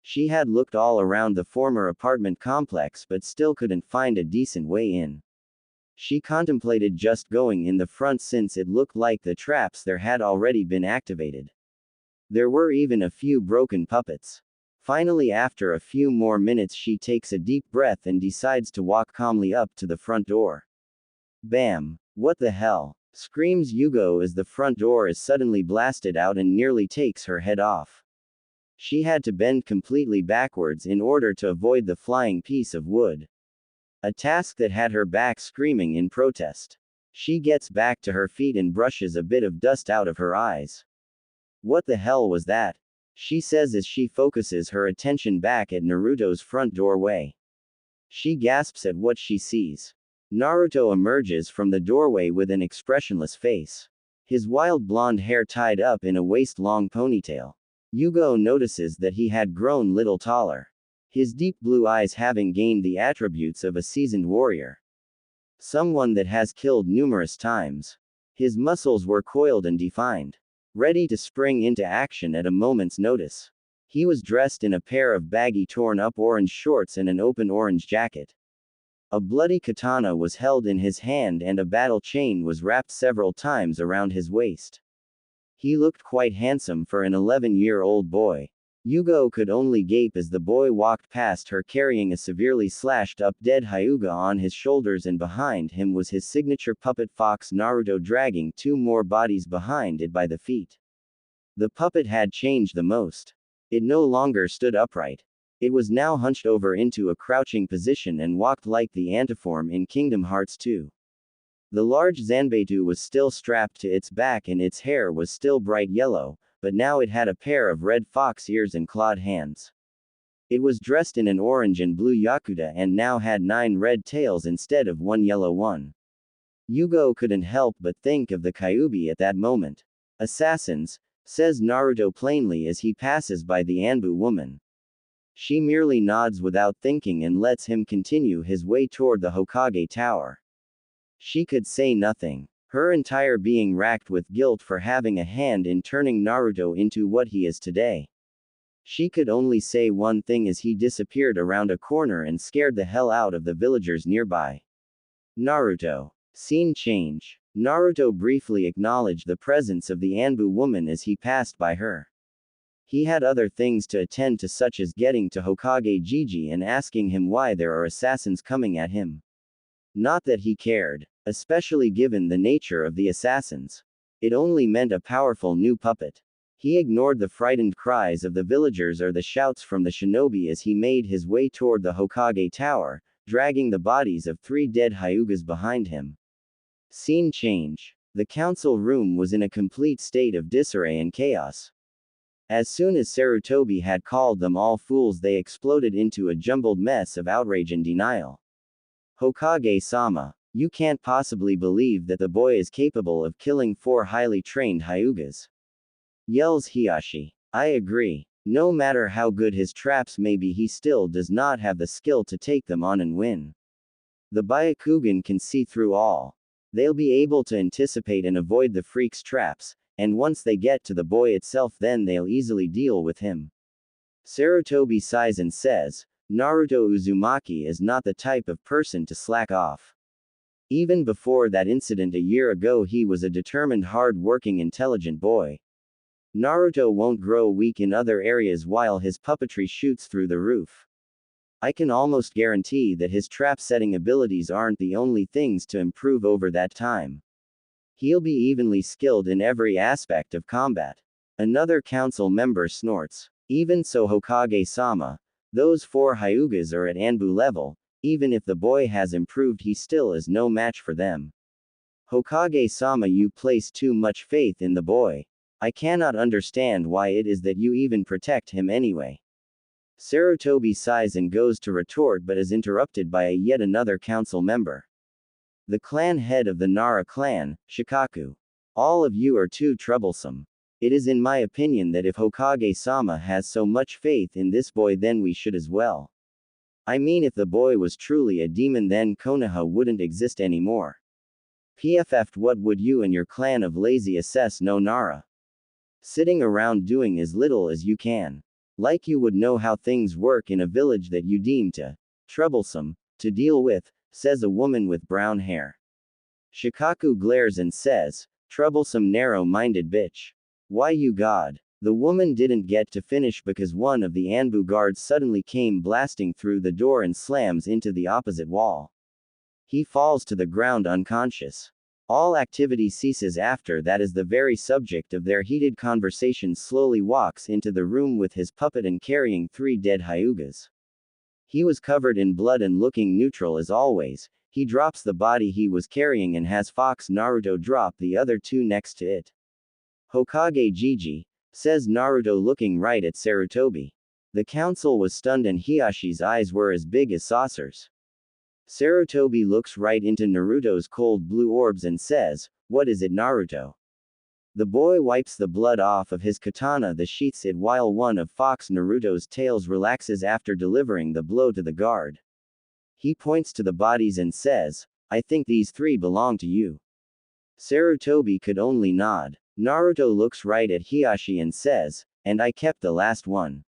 She had looked all around the former apartment complex but still couldn't find a decent way in. She contemplated just going in the front since it looked like the traps there had already been activated. There were even a few broken puppets. Finally, after a few more minutes, she takes a deep breath and decides to walk calmly up to the front door. Bam! What the hell? Screams Yugao as the front door is suddenly blasted out and nearly takes her head off. She had to bend completely backwards in order to avoid the flying piece of wood. A task that had her back screaming in protest. She gets back to her feet and brushes a bit of dust out of her eyes. What the hell was that? She says as she focuses her attention back at Naruto's front doorway. She gasps at what she sees. Naruto emerges from the doorway with an expressionless face. His wild blonde hair tied up in a waist-long ponytail. Yugao notices that he had grown little taller. His deep blue eyes having gained the attributes of a seasoned warrior. Someone that has killed numerous times. His muscles were coiled and defined. Ready to spring into action at a moment's notice. He was dressed in a pair of baggy torn-up orange shorts and an open orange jacket. A bloody katana was held in his hand and a battle chain was wrapped several times around his waist. He looked quite handsome for an 11-year-old boy. Yugao could only gape as the boy walked past her carrying a severely slashed-up dead Hyuga on his shoulders, and behind him was his signature puppet fox Naruto dragging 2 more bodies behind it by the feet. The puppet had changed the most. It no longer stood upright. It was now hunched over into a crouching position and walked like the Antiform in Kingdom Hearts 2. The large Zanbeitu was still strapped to its back and its hair was still bright yellow, but now it had a pair of red fox ears and clawed hands. It was dressed in an orange and blue yakuta and now had 9 red tails instead of 1 yellow one. Yugao couldn't help but think of the Kyuubi at that moment. Assassins, says Naruto plainly as he passes by the Anbu woman. She merely nods without thinking and lets him continue his way toward the Hokage Tower. She could say nothing. her entire being racked with guilt for having a hand in turning Naruto into what he is today. She could only say one thing as he disappeared around a corner and scared the hell out of the villagers nearby. Naruto. Scene change. Naruto briefly acknowledged the presence of the Anbu woman as he passed by her. He had other things to attend to, such as getting to Hokage Gigi and asking him why there are assassins coming at him. Not that he cared, especially given the nature of the assassins. It only meant a powerful new puppet. He ignored the frightened cries of the villagers or the shouts from the shinobi as he made his way toward the Hokage Tower, dragging the bodies of 3 dead Hyugas behind him. Scene change. The council room was in a complete state of disarray and chaos. As soon as Sarutobi had called them all fools, they exploded into a jumbled mess of outrage and denial. Hokage-sama, you can't possibly believe that the boy is capable of killing 4 highly trained Hyugas. Yells Hiashi. I agree. No matter how good his traps may be, he still does not have the skill to take them on and win. The Byakugan can see through all. They'll be able to anticipate and avoid the freak's traps, and once they get to the boy itself, then they'll easily deal with him. Sarutobi sighs and says, Naruto Uzumaki is not the type of person to slack off. Even before that incident a year ago, he was a determined, hard-working, intelligent boy. Naruto won't grow weak in other areas while his puppetry shoots through the roof. I can almost guarantee that his trap-setting abilities aren't the only things to improve over that time. He'll be evenly skilled in every aspect of combat. Another council member snorts. Even so, Hokage-sama, those 4 Hyugas are at Anbu level. Even if the boy has improved, he still is no match for them. Hokage-sama, you place too much faith in the boy. I cannot understand why it is that you even protect him anyway. Sarutobi sighs and goes to retort, but is interrupted by yet another council member. The clan head of the Nara clan, Shikaku. All of you are too troublesome. It is in my opinion that if Hokage-sama has so much faith in this boy, then we should as well. I mean, if the boy was truly a demon, then Konoha wouldn't exist anymore. PFF, what would you and your clan of lazy assess no Nara? Sitting around doing as little as you can. Like you would know how things work in a village that you deem too troublesome to deal with, says a woman with brown hair. Shikaku glares and says, troublesome, narrow-minded bitch. Why, you god. The woman didn't get to finish because one of the Anbu guards suddenly came blasting through the door and slams into the opposite wall. He falls to the ground unconscious. All activity ceases after that as the very subject of their heated conversation slowly walks into the room with his puppet and carrying 3 dead Hyugas. He was covered in blood and looking neutral as always. He drops the body he was carrying and has Fox Naruto drop the other 2 next to it. Hokage Gigi, says Naruto looking right at Sarutobi. The council was stunned and Hiyashi's eyes were as big as saucers. Sarutobi looks right into Naruto's cold blue orbs and says, what is it, Naruto? The boy wipes the blood off of his katana that sheaths it while one of Fox Naruto's tails relaxes after delivering the blow to the guard. He points to the bodies and says, I think these 3 belong to you. Sarutobi could only nod. Naruto looks right at Hiyashi and says, and I kept the last one.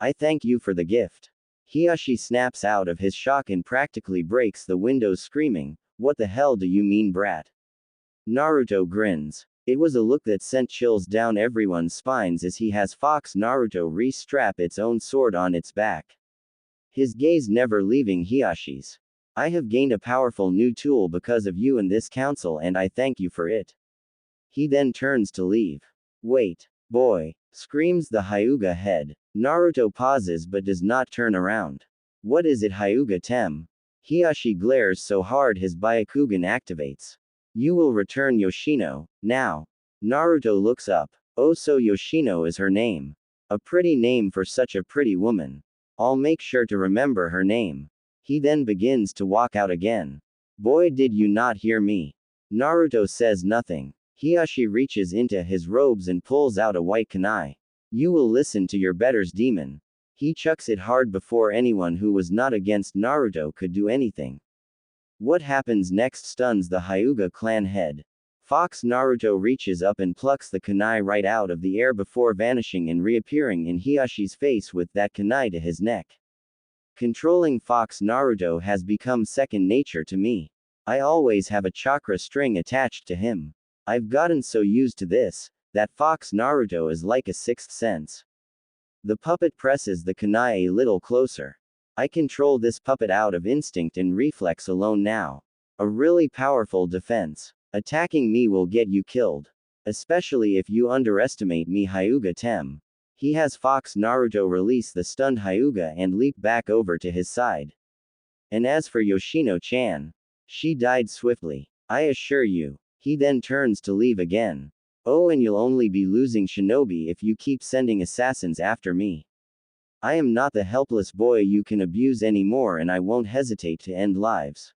I thank you for the gift. Hiyashi snaps out of his shock and practically breaks the windows, screaming, what the hell do you mean, brat? Naruto grins. It was a look that sent chills down everyone's spines as he has Fox Naruto re-strap its own sword on its back. His gaze never leaving Hiyashi's. I have gained a powerful new tool because of you and this council, and I thank you for it. He then turns to leave. Wait, boy, screams the Hyuga head. Naruto pauses but does not turn around. What is it, Hyuga Tem? Hiyashi glares so hard his Byakugan activates. You will return Yoshino, now. Naruto looks up. Oh, so Yoshino is her name. A pretty name for such a pretty woman. I'll make sure to remember her name. He then begins to walk out again. Boy, did you not hear me? Naruto says nothing. Hiyashi reaches into his robes and pulls out a white kunai. You will listen to your betters, demon. He chucks it hard before anyone who was not against Naruto could do anything. What happens next stuns the Hyuga clan head. Fox Naruto reaches up and plucks the kunai right out of the air before vanishing and reappearing in Hiyashi's face with that kunai to his neck. Controlling Fox Naruto has become second nature to me. I always have a chakra string attached to him. I've gotten so used to this, that Fox Naruto is like a sixth sense. The puppet presses the kunai a little closer. I control this puppet out of instinct and reflex alone now. A really powerful defense. Attacking me will get you killed. Especially if you underestimate me. Hyuga Tem. He has Fox Naruto release the stunned Hyuga and leap back over to his side. And as for Yoshino-chan, she died swiftly. I assure you. He then turns to leave again. Oh, and you'll only be losing shinobi if you keep sending assassins after me. I am not the helpless boy you can abuse anymore, and I won't hesitate to end lives.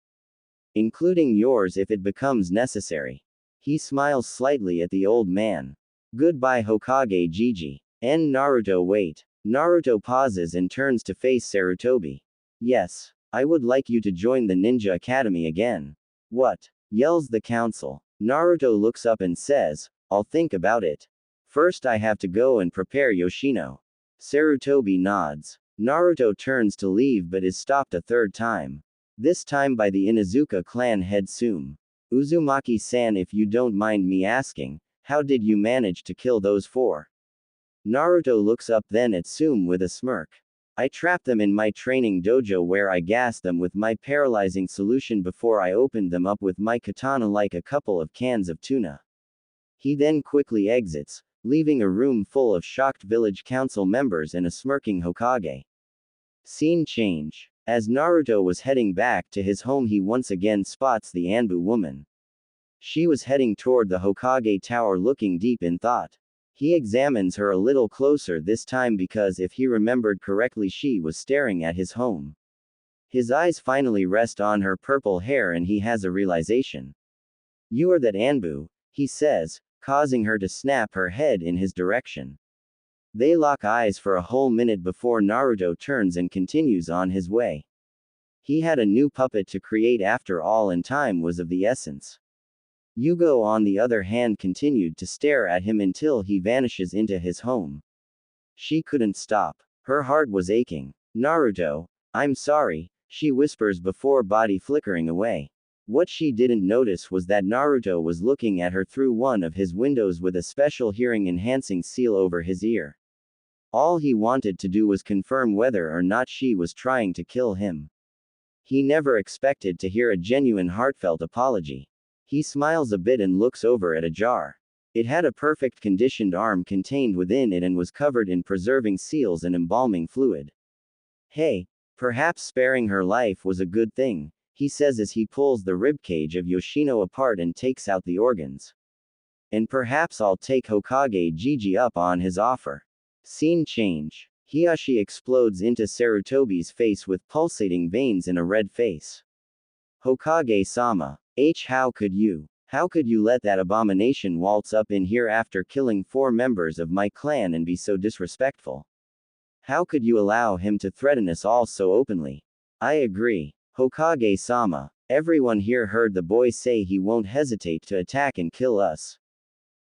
Including yours if it becomes necessary. He smiles slightly at the old man. Goodbye Hokage Gigi. And Naruto wait. Naruto pauses and turns to face Sarutobi. Yes. I would like you to join the Ninja Academy again. What? Yells the council. Naruto looks up and says, I'll think about it. First I have to go and prepare Yoshino. Sarutobi nods. Naruto turns to leave but is stopped a third time. This time by the Inuzuka clan head Sume. Uzumaki-san, if you don't mind me asking, how did you manage to kill those four? Naruto looks up then at Sume with a smirk. I trapped them in my training dojo where I gassed them with my paralyzing solution before I opened them up with my katana like a couple of cans of tuna. He then quickly exits, leaving a room full of shocked village council members and a smirking Hokage. Scene change. As Naruto was heading back to his home, he once again spots the Anbu woman. She was heading toward the Hokage tower looking deep in thought. He examines her a little closer this time because if he remembered correctly she was staring at his home. His eyes finally rest on her purple hair and he has a realization. You are that Anbu, he says, causing her to snap her head in his direction. They lock eyes for a whole minute before Naruto turns and continues on his way. He had a new puppet to create after all and time was of the essence. Yugao on the other hand continued to stare at him until he vanishes into his home. She couldn't stop. Her heart was aching. Naruto, I'm sorry, she whispers before body flickering away. What she didn't notice was that Naruto was looking at her through one of his windows with a special hearing-enhancing seal over his ear. All he wanted to do was confirm whether or not she was trying to kill him. He never expected to hear a genuine heartfelt apology. He smiles a bit and looks over at a jar. It had a perfect conditioned arm contained within it and was covered in preserving seals and embalming fluid. Hey, perhaps sparing her life was a good thing, he says as he pulls the ribcage of Yoshino apart and takes out the organs. And perhaps I'll take Hokage Gigi up on his offer. Scene change. Hiyashi explodes into Sarutobi's face with pulsating veins and a red face. Hokage-sama. How could you? How could you let that abomination waltz up in here after killing 4 members of my clan and be so disrespectful? How could you allow him to threaten us all so openly? I agree. Hokage-sama. Everyone here heard the boy say he won't hesitate to attack and kill us.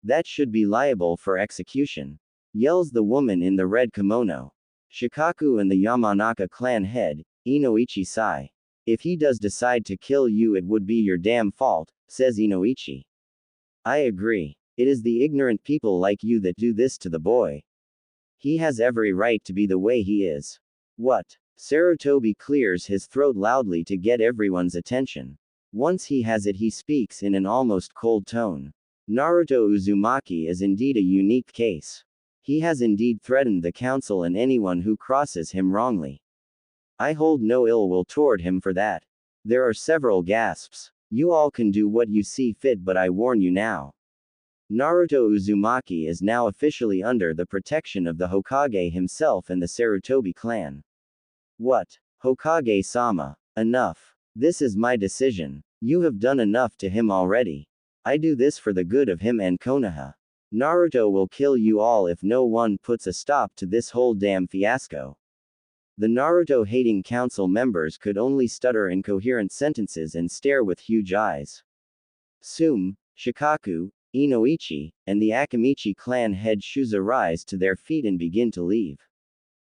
That should be liable for execution. Yells the woman in the red kimono. Shikaku and the Yamanaka clan head, Inoichi Sai. If he does decide to kill you, it would be your damn fault, says Inoichi. I agree. It is the ignorant people like you that do this to the boy. He has every right to be the way he is. What? Sarutobi clears his throat loudly to get everyone's attention. Once he has it, he speaks in an almost cold tone. Naruto Uzumaki is indeed a unique case. He has indeed threatened the council and anyone who crosses him wrongly. I hold no ill will toward him for that. There are several gasps. You all can do what you see fit, but I warn you now. Naruto Uzumaki is now officially under the protection of the Hokage himself and the Sarutobi clan. What? Hokage-sama. Enough. This is my decision. You have done enough to him already. I do this for the good of him and Konoha. Naruto will kill you all if no one puts a stop to this whole damn fiasco. The Naruto-hating council members could only stutter incoherent sentences and stare with huge eyes. Sume, Shikaku, Inoichi, and the Akamichi clan head Shuza rise to their feet and begin to leave.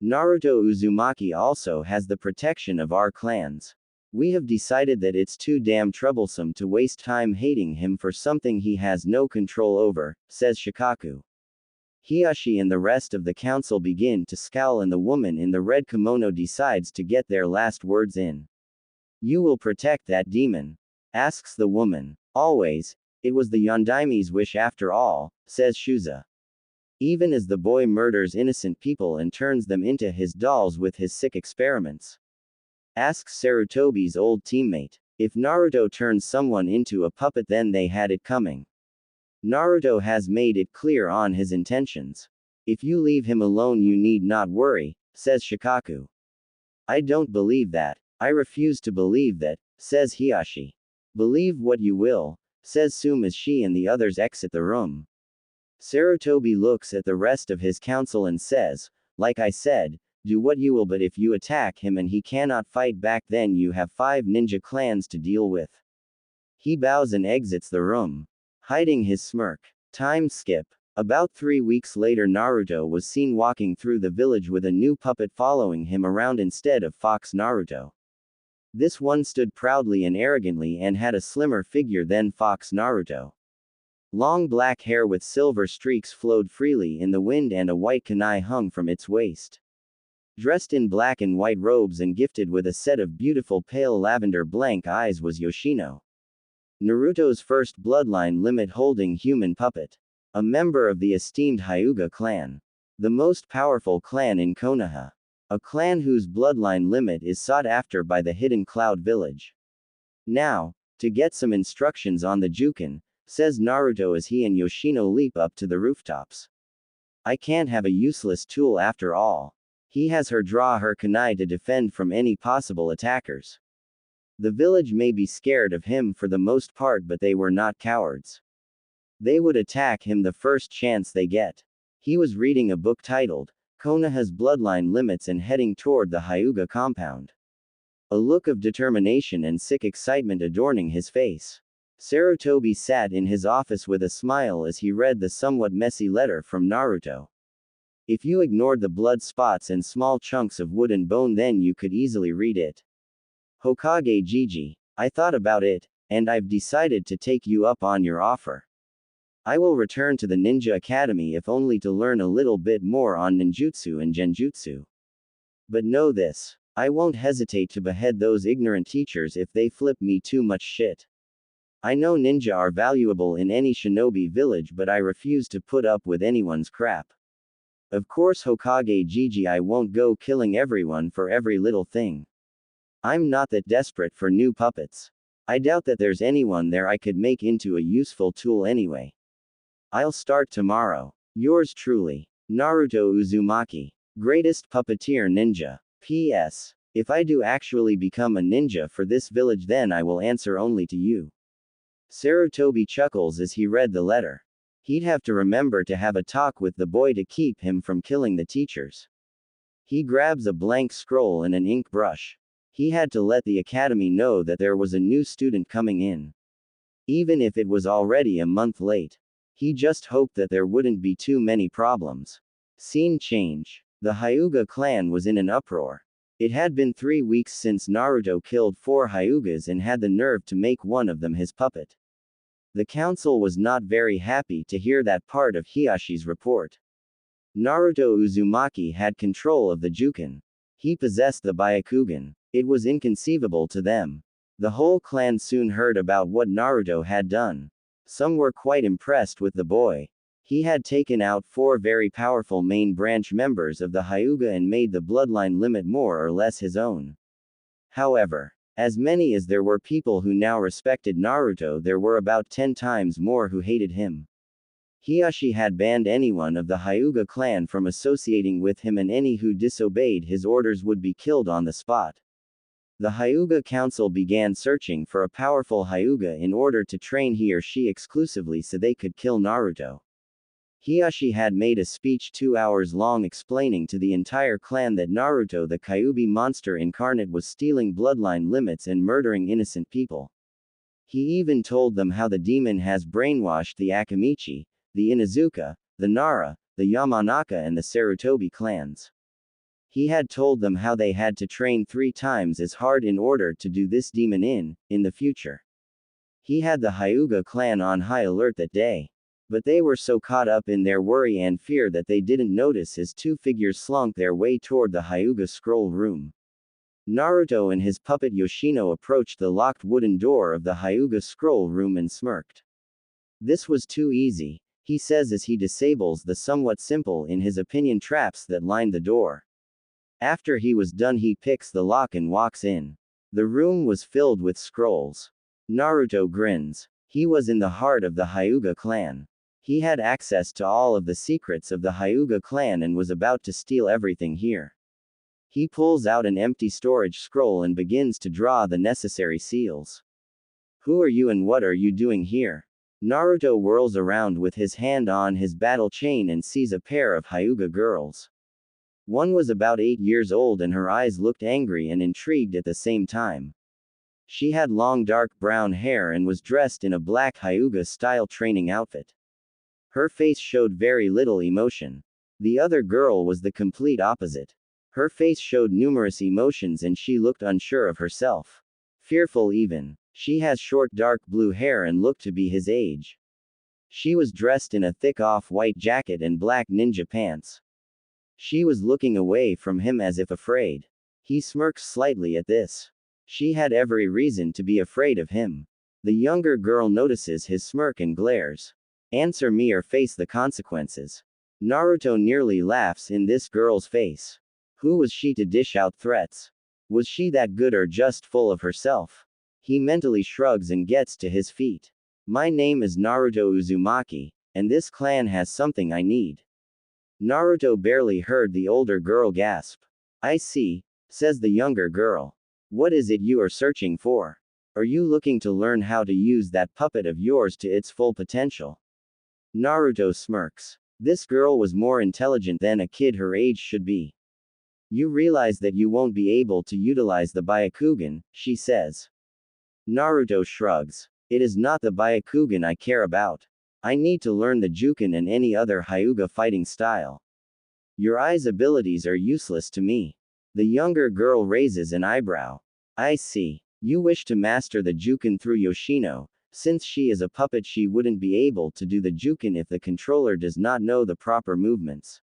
Naruto Uzumaki also has the protection of our clans. We have decided that it's too damn troublesome to waste time hating him for something he has no control over, says Shikaku. Hiyashi and the rest of the council begin to scowl and the woman in the red kimono decides to get their last words in. You will protect that demon? Asks the woman. Always. It was the Yondaime's wish after all, says Shuza. Even as the boy murders innocent people and turns them into his dolls with his sick experiments. Asks Sarutobi's old teammate. If Naruto turns someone into a puppet then they had it coming. Naruto has made it clear on his intentions. If you leave him alone you need not worry, says Shikaku. I don't believe that. I refuse to believe that, says Hiyashi. Believe what you will, says Sum as she and the others exit the room. Sarutobi looks at the rest of his council and says, like I said, do what you will, but if you attack him and he cannot fight back then you have 5 ninja clans to deal with. He bows and exits the room. Hiding his smirk. Time skip. About 3 weeks later Naruto was seen walking through the village with a new puppet following him around instead of Fox Naruto. This one stood proudly and arrogantly and had a slimmer figure than Fox Naruto. Long black hair with silver streaks flowed freely in the wind and a white kunai hung from its waist. Dressed in black and white robes and gifted with a set of beautiful pale lavender blank eyes was Yoshino. Naruto's first bloodline limit holding human puppet. A member of the esteemed Hyuga clan. The most powerful clan in Konoha. A clan whose bloodline limit is sought after by the hidden Cloud Village. Now, to get some instructions on the Juken, says Naruto as he and Yoshino leap up to the rooftops. I can't have a useless tool after all. He has her draw her kunai to defend from any possible attackers. The village may be scared of him for the most part, but they were not cowards. They would attack him the first chance they get. He was reading a book titled, Konoha's Bloodline Limits and heading toward the Hyuga compound. A look of determination and sick excitement adorning his face. Sarutobi sat in his office with a smile as he read the somewhat messy letter from Naruto. If you ignored the blood spots and small chunks of wood and bone then you could easily read it. Hokage Jiji, I thought about it, and I've decided to take you up on your offer. I will return to the Ninja Academy if only to learn a little bit more on ninjutsu and genjutsu. But know this, I won't hesitate to behead those ignorant teachers if they flip me too much shit. I know ninja are valuable in any shinobi village, but I refuse to put up with anyone's crap. Of course Hokage Jiji, I won't go killing everyone for every little thing. I'm not that desperate for new puppets. I doubt that there's anyone there I could make into a useful tool anyway. I'll start tomorrow. Yours truly, Naruto Uzumaki. Greatest puppeteer ninja. P.S. If I do actually become a ninja for this village then I will answer only to you. Sarutobi chuckles as he read the letter. He'd have to remember to have a talk with the boy to keep him from killing the teachers. He grabs a blank scroll and an ink brush. He had to let the academy know that there was a new student coming in. Even if it was already a month late. He just hoped that there wouldn't be too many problems. Scene change. The Hyuga clan was in an uproar. It had been 3 weeks since Naruto killed 4 Hyugas and had the nerve to make one of them his puppet. The council was not very happy to hear that part of Hiyashi's report. Naruto Uzumaki had control of the Juken. He possessed the Byakugan. It was inconceivable to them. The whole clan soon heard about what Naruto had done. Some were quite impressed with the boy. He had taken out 4 very powerful main branch members of the Hyuga and made the bloodline limit more or less his own. However, as many as there were people who now respected Naruto, there were about 10 times more who hated him. Hiyashi had banned anyone of the Hyuga clan from associating with him, and any who disobeyed his orders would be killed on the spot. The Hyuga council began searching for a powerful Hyuga in order to train he or she exclusively so they could kill Naruto. Hiyashi had made a speech 2 hours long explaining to the entire clan that Naruto, the Kyuubi monster incarnate, was stealing bloodline limits and murdering innocent people. He even told them how the demon has brainwashed the Akamichi, the Inuzuka, the Nara, the Yamanaka and the Sarutobi clans. He had told them how they had to train 3 times as hard in order to do this demon in the future. He had the Hyuga clan on high alert that day. But they were so caught up in their worry and fear that they didn't notice as 2 figures slunk their way toward the Hyuga scroll room. Naruto and his puppet Yoshino approached the locked wooden door of the Hyuga scroll room and smirked. This was too easy, he says as he disables the somewhat simple in his opinion traps that lined the door. After he was done he picks the lock and walks in. The room was filled with scrolls. Naruto grins. He was in the heart of the Hyuga clan. He had access to all of the secrets of the Hyuga clan and was about to steal everything here. He pulls out an empty storage scroll and begins to draw the necessary seals. Who are you and what are you doing here? Naruto whirls around with his hand on his battle chain and sees a pair of Hyuga girls. One was about 8 years old and her eyes looked angry and intrigued at the same time. She had long dark brown hair and was dressed in a black Hyuga-style training outfit. Her face showed very little emotion. The other girl was the complete opposite. Her face showed numerous emotions and she looked unsure of herself. Fearful even. She has short dark blue hair and looked to be his age. She was dressed in a thick off-white jacket and black ninja pants. She was looking away from him as if afraid. He smirks slightly at this. She had every reason to be afraid of him. The younger girl notices his smirk and glares. Answer me or face the consequences. Naruto nearly laughs in this girl's face. Who was she to dish out threats? Was she that good or just full of herself? He mentally shrugs and gets to his feet. My name is Naruto Uzumaki, and this clan has something I need. Naruto barely heard the older girl gasp. I see, says the younger girl. What is it you are searching for? Are you looking to learn how to use that puppet of yours to its full potential? Naruto smirks. This girl was more intelligent than a kid her age should be. You realize that you won't be able to utilize the Byakugan, she says. Naruto shrugs. It is not the Byakugan I care about. I need to learn the Juken and any other Hyuga fighting style. Your eyes' abilities are useless to me. The younger girl raises an eyebrow. I see. You wish to master the Juken through Yoshino. Since she is a puppet she wouldn't be able to do the Juken if the controller does not know the proper movements.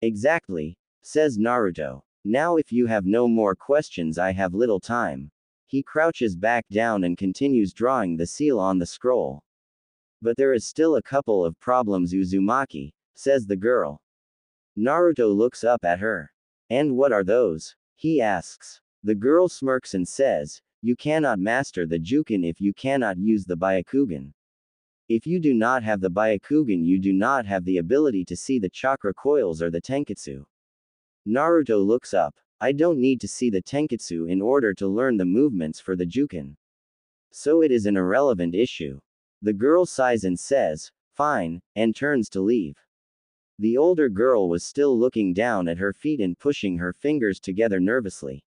Exactly, says Naruto. Now if you have no more questions I have little time. He crouches back down and continues drawing the seal on the scroll. But there is still a couple of problems Uzumaki, says the girl. Naruto looks up at her. And what are those? He asks. The girl smirks and says, you cannot master the Juken if you cannot use the Byakugan. If you do not have the Byakugan you do not have the ability to see the chakra coils or the tenketsu. Naruto looks up. I don't need to see the tenketsu in order to learn the movements for the Juken. So it is an irrelevant issue. The girl sighs and says, fine, and turns to leave. The older girl was still looking down at her feet and pushing her fingers together nervously.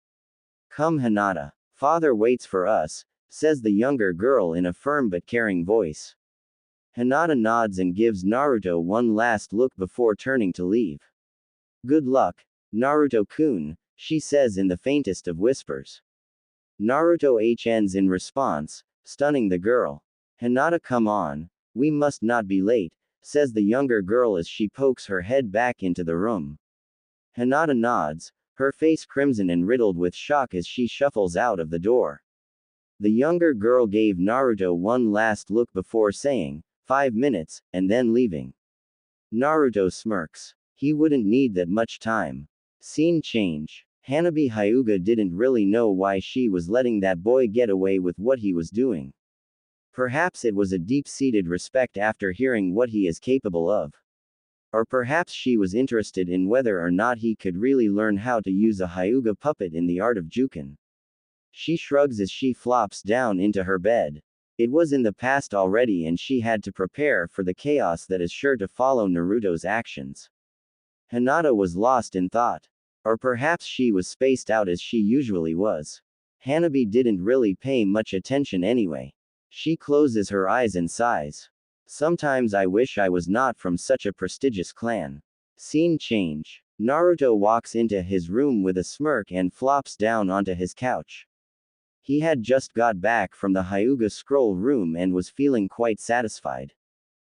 Come Hinata. Father waits for us, says the younger girl in a firm but caring voice. Hinata nods and gives Naruto one last look before turning to leave. Good luck, Naruto-kun, she says in the faintest of whispers. Naruto ends in response, stunning the girl. Hinata come on, we must not be late, says the younger girl as she pokes her head back into the room. Hinata nods, her face crimson and riddled with shock as she shuffles out of the door. The younger girl gave Naruto one last look before saying, 5 minutes, and then leaving. Naruto smirks. He wouldn't need that much time. Scene change. Hanabi Hyuga didn't really know why she was letting that boy get away with what he was doing. Perhaps it was a deep-seated respect after hearing what he is capable of. Or perhaps she was interested in whether or not he could really learn how to use a Hyuga puppet in the art of Juken. She shrugs as she flops down into her bed. It was in the past already and she had to prepare for the chaos that is sure to follow Naruto's actions. Hinata was lost in thought. Or perhaps she was spaced out as she usually was. Hanabi didn't really pay much attention anyway. She closes her eyes and sighs. Sometimes I wish I was not from such a prestigious clan. Scene change. Naruto walks into his room with a smirk and flops down onto his couch. He had just got back from the Hyuga scroll room and was feeling quite satisfied.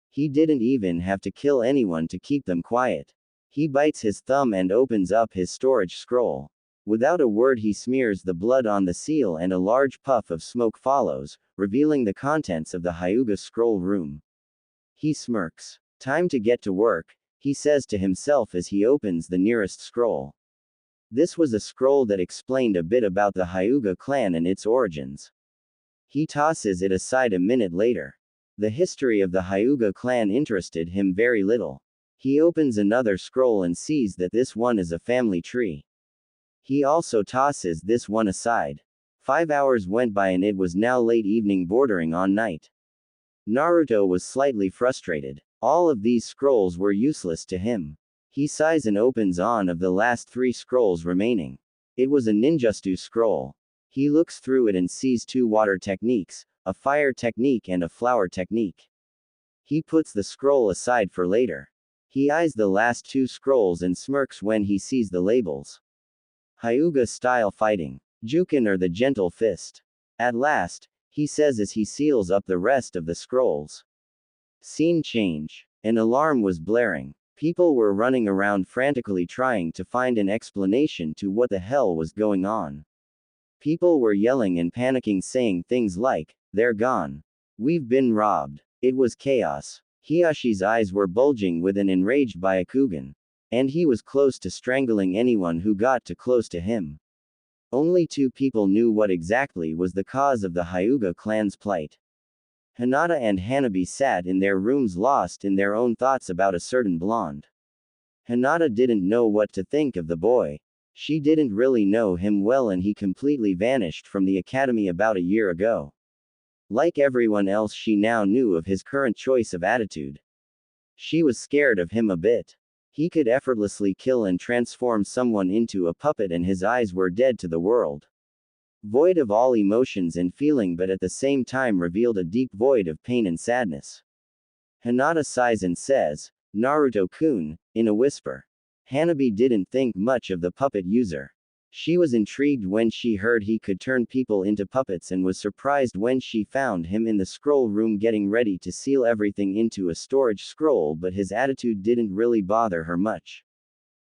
He didn't even have to kill anyone to keep them quiet. He bites his thumb and opens up his storage scroll. Without a word he smears the blood on the seal and a large puff of smoke follows, revealing the contents of the Hyuga scroll room. He smirks. Time to get to work, he says to himself as he opens the nearest scroll. This was a scroll that explained a bit about the Hyuga clan and its origins. He tosses it aside a minute later. The history of the Hyuga clan interested him very little. He opens another scroll and sees that this one is a family tree. He also tosses this one aside. 5 hours went by and it was now late evening bordering on night. Naruto was slightly frustrated. All of these scrolls were useless to him. He sighs and opens on of the last 3 scrolls remaining. It was a ninjutsu scroll. He looks through it and sees 2 water techniques, a fire technique and a flower technique. He puts the scroll aside for later. He eyes the last 2 scrolls and smirks when he sees the labels. Hyuga style fighting. Juken or the gentle fist. At last, he says as he seals up the rest of the scrolls. Scene change. An alarm was blaring. People were running around frantically trying to find an explanation to what the hell was going on. People were yelling and panicking saying things like, "They're gone. We've been robbed." It was chaos. Hiyashi's eyes were bulging with an enraged Byakugan. And he was close to strangling anyone who got too close to him. Only 2 people knew what exactly was the cause of the Hyuga clan's plight. Hinata and Hanabi sat in their rooms lost in their own thoughts about a certain blonde. Hinata didn't know what to think of the boy. She didn't really know him well and he completely vanished from the academy about a year ago. Like everyone else, she now knew of his current choice of attitude. She was scared of him a bit. He could effortlessly kill and transform someone into a puppet and his eyes were dead to the world. Void of all emotions and feeling, but at the same time revealed a deep void of pain and sadness. Hinata sighs and says, "Naruto-kun," in a whisper. Hanabi didn't think much of the puppet user. She was intrigued when she heard he could turn people into puppets and was surprised when she found him in the scroll room getting ready to seal everything into a storage scroll, but his attitude didn't really bother her much.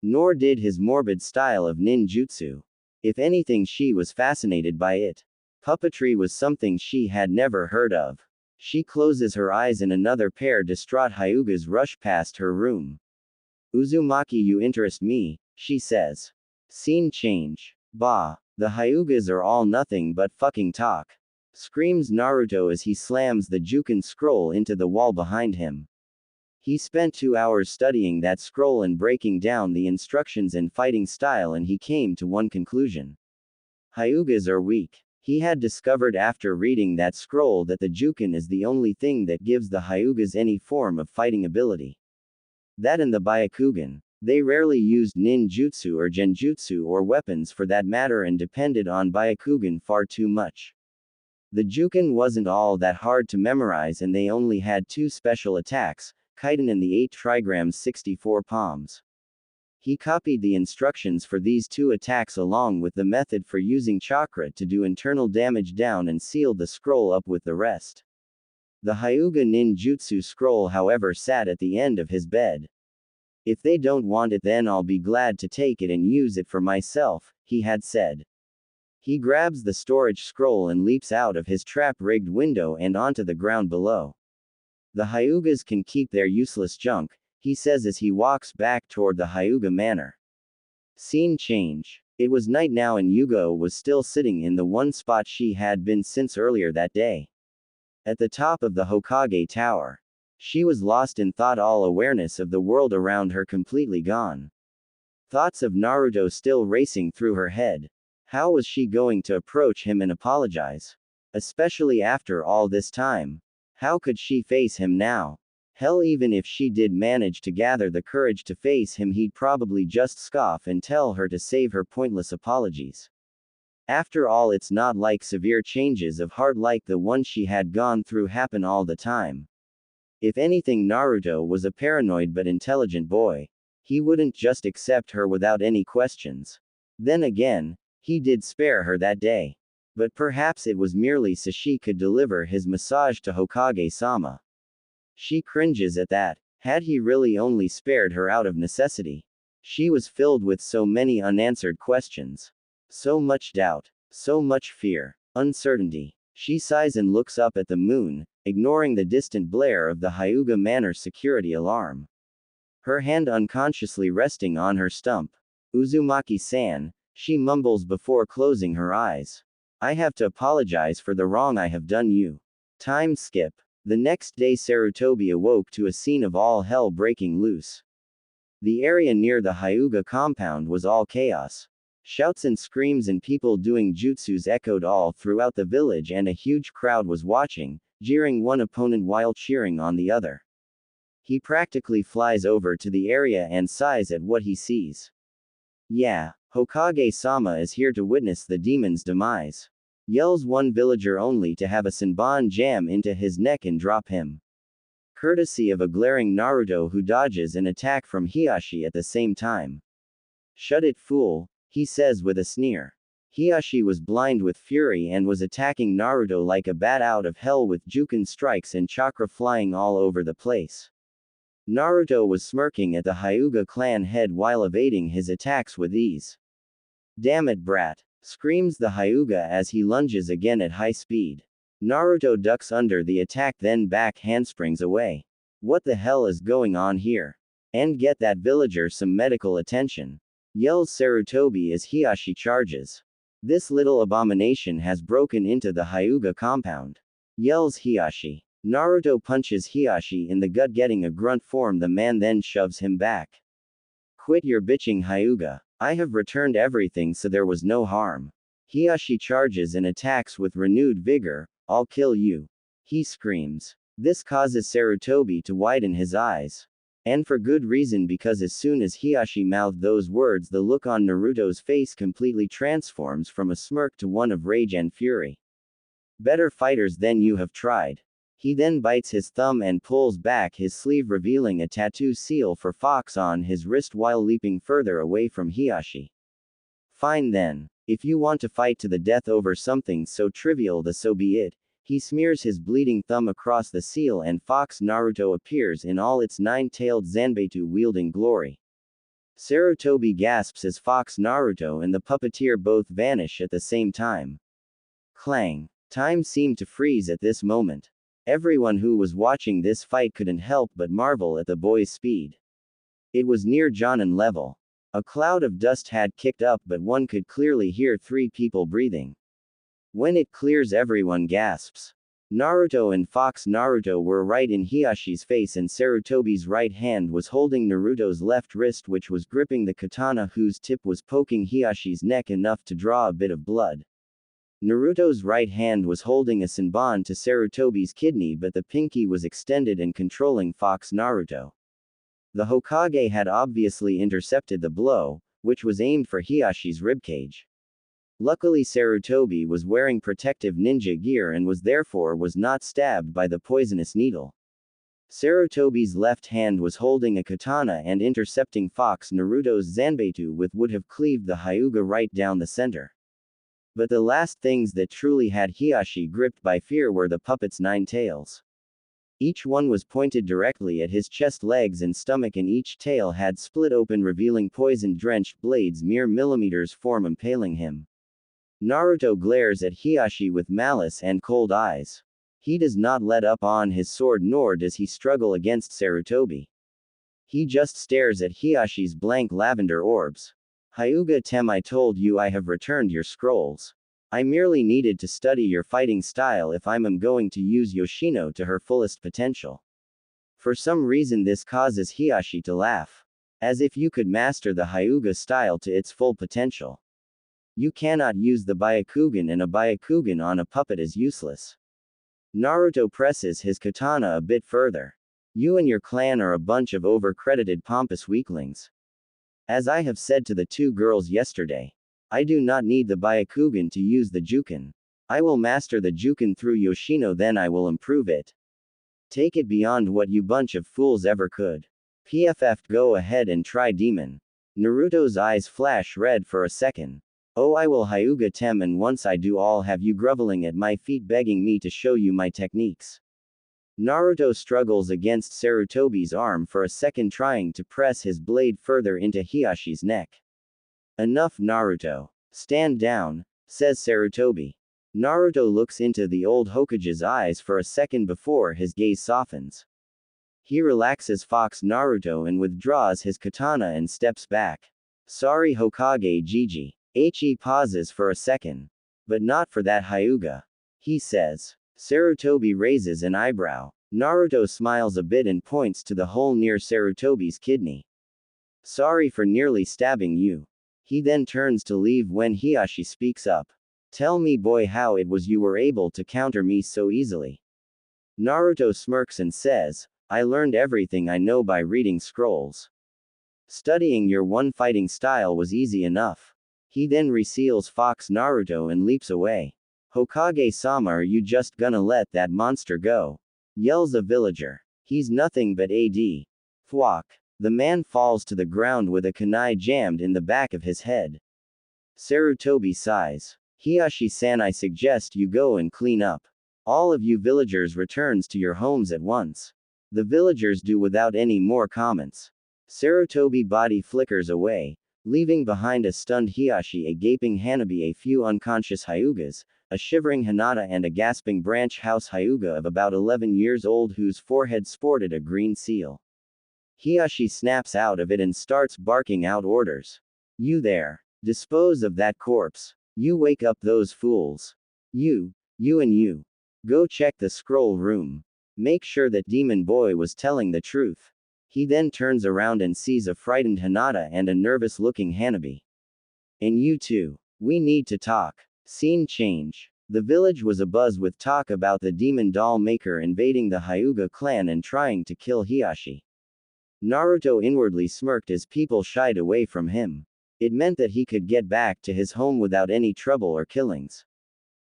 Nor did his morbid style of ninjutsu. If anything, she was fascinated by it. Puppetry was something she had never heard of. She closes her eyes and another pair distraught Hyugas rush past her room. "Uzumaki, you interest me," she says. Scene change. "Bah, the Hyugas are all nothing but fucking talk," screams Naruto as he slams the Juken scroll into the wall behind him. He spent 2 hours studying that scroll and breaking down the instructions and fighting style, and he came to one conclusion. Hyugas are weak. He had discovered after reading that scroll that the Juken is the only thing that gives the Hyugas any form of fighting ability. That and the Byakugan. They rarely used ninjutsu or genjutsu or weapons for that matter and depended on Byakugan far too much. The Juken wasn't all that hard to memorize and they only had 2 special attacks, Kaiden and the 8 trigrams 64 palms. He copied the instructions for these 2 attacks along with the method for using chakra to do internal damage down and sealed the scroll up with the rest. The Hyuga ninjutsu scroll, however, sat at the end of his bed. "If they don't want it, then I'll be glad to take it and use it for myself," he had said. He grabs the storage scroll and leaps out of his trap-rigged window and onto the ground below. "The Hyugas can keep their useless junk," he says as he walks back toward the Hyuga manor. Scene change. It was night now and Yugao was still sitting in the one spot she had been since earlier that day. At the top of the Hokage tower. She was lost in thought, all awareness of the world around her completely gone. Thoughts of Naruto still racing through her head. How was she going to approach him and apologize? Especially after all this time. How could she face him now? Hell, even if she did manage to gather the courage to face him, he'd probably just scoff and tell her to save her pointless apologies. After all, it's not like severe changes of heart like the one she had gone through happen all the time. If anything, Naruto was a paranoid but intelligent boy. He wouldn't just accept her without any questions. Then again, he did spare her that day. But perhaps it was merely so she could deliver his massage to Hokage-sama. She cringes at that. Had he really only spared her out of necessity? She was filled with so many unanswered questions. So much doubt. So much fear. Uncertainty. She sighs and looks up at the moon, ignoring the distant blare of the Hyuga Manor security alarm. Her hand unconsciously resting on her stump. Uzumaki-san, she mumbles before closing her eyes. I have to apologize for the wrong I have done you. Time skip. The next day Sarutobi awoke to a scene of all hell breaking loose. The area near the Hyuga compound was all chaos. Shouts and screams and people doing jutsus echoed all throughout the village, and a huge crowd was watching, jeering one opponent while cheering on the other. He practically flies over to the area and sighs at what he sees. Yeah, Hokage-sama is here to witness the demon's demise. Yells one villager only to have a Senbon jam into his neck and drop him. Courtesy of a glaring Naruto who dodges an attack from Hiashi at the same time. Shut it, fool, he says with a sneer. Hiashi was blind with fury and was attacking Naruto like a bat out of hell with Juken strikes and chakra flying all over the place. Naruto was smirking at the Hyuga clan head while evading his attacks with ease. Damn it, brat, screams the Hyuga as he lunges again at high speed. Naruto ducks under the attack, then back handsprings away. What the hell is going on here? And get that villager some medical attention, yells Sarutobi as Hiashi charges. This little abomination has broken into the Hyuga compound, yells Hiashi. Naruto punches Hiashi in the gut, getting a grunt form. The man then shoves him back. Quit your bitching, Hyuga. I have returned everything, so there was no harm. Hiashi charges and attacks with renewed vigor. I'll kill you, he screams. This causes Sarutobi to widen his eyes. And for good reason, because as soon as Hiashi mouthed those words, the look on Naruto's face completely transforms from a smirk to one of rage and fury. Better fighters than you have tried. He then bites his thumb and pulls back his sleeve, revealing a tattoo seal for Fox on his wrist while leaping further away from Hiashi. Fine then. If you want to fight to the death over something so trivial, so be it. He smears his bleeding thumb across the seal and Fox Naruto appears in all its nine-tailed Zanbeitu wielding glory. Sarutobi gasps as Fox Naruto and the puppeteer both vanish at the same time. Clang. Time seemed to freeze at this moment. Everyone who was watching this fight couldn't help but marvel at the boy's speed. It was near Jonin level. A cloud of dust had kicked up, but one could clearly hear three people breathing. When it clears, everyone gasps. Naruto and Fox Naruto were right in Hiashi's face, and Sarutobi's right hand was holding Naruto's left wrist, which was gripping the katana whose tip was poking Hiashi's neck enough to draw a bit of blood. Naruto's right hand was holding a Senbon to Sarutobi's kidney, but the pinky was extended and controlling Fox Naruto. The Hokage had obviously intercepted the blow, which was aimed for Hiashi's ribcage. Luckily, Sarutobi was wearing protective ninja gear and was not stabbed by the poisonous needle. Sarutobi's left hand was holding a katana and intercepting Fox Naruto's Zanbeitu would have cleaved the Hyuga right down the center. But the last things that truly had Hiashi gripped by fear were the puppet's nine tails. Each one was pointed directly at his chest, legs, and stomach, and each tail had split open, revealing poison-drenched blades mere millimeters from impaling him. Naruto glares at Hiashi with malice and cold eyes. He does not let up on his sword, nor does he struggle against Sarutobi. He just stares at Hiashi's blank lavender orbs. Hyuga-tem, I told you I have returned your scrolls. I merely needed to study your fighting style if I'm going to use Yoshino to her fullest potential. For some reason this causes Hiashi to laugh. As if you could master the Hyuga style to its full potential. You cannot use the Byakugan, and a Byakugan on a puppet is useless. Naruto presses his katana a bit further. You and your clan are a bunch of overcredited pompous weaklings. As I have said to the two girls yesterday. I do not need the Byakugan to use the Juken. I will master the Juken through Yoshino, then I will improve it. Take it beyond what you bunch of fools ever could. PFF, go ahead and try demon. Naruto's eyes flash red for a second. Oh, I will Hyuga Tem, and once I do, I'll have you groveling at my feet begging me to show you my techniques. Naruto struggles against Sarutobi's arm for a second, trying to press his blade further into Hiyashi's neck. Enough, Naruto. Stand down, says Sarutobi. Naruto looks into the old Hokage's eyes for a second before his gaze softens. He relaxes Fox Naruto and withdraws his katana and steps back. Sorry, Hokage Gigi. He pauses for a second. But not for that Hyuga, he says. Sarutobi raises an eyebrow. Naruto smiles a bit and points to the hole near Sarutobi's kidney. Sorry for nearly stabbing you. He then turns to leave when Hiyashi speaks up. Tell me, boy, how it was you were able to counter me so easily. Naruto smirks and says, I learned everything I know by reading scrolls. Studying your one fighting style was easy enough. He then reseals Fox Naruto and leaps away. Hokage-sama, are you just gonna let that monster go? Yells a villager. He's nothing but AD. Thwack. The man falls to the ground with a kunai jammed in the back of his head. Sarutobi sighs. Hiyashi-san, I suggest you go and clean up. All of you villagers returns to your homes at once. The villagers do without any more comments. Sarutobi body flickers away, leaving behind a stunned Hiyashi, a gaping Hanabi, a few unconscious Hyugas, a shivering Hinata, and a gasping branch house Hyuga of about 11 years old whose forehead sported a green seal. Hiyashi snaps out of it and starts barking out orders. You there. Dispose of that corpse. You wake up those fools. You and you. Go check the scroll room. Make sure that Demon Boy was telling the truth. He then turns around and sees a frightened Hinata and a nervous-looking Hanabi. And you too. We need to talk. Scene change. The village was abuzz with talk about the demon doll maker invading the Hyuga clan and trying to kill Hiyashi. Naruto inwardly smirked as people shied away from him. It meant that he could get back to his home without any trouble or killings.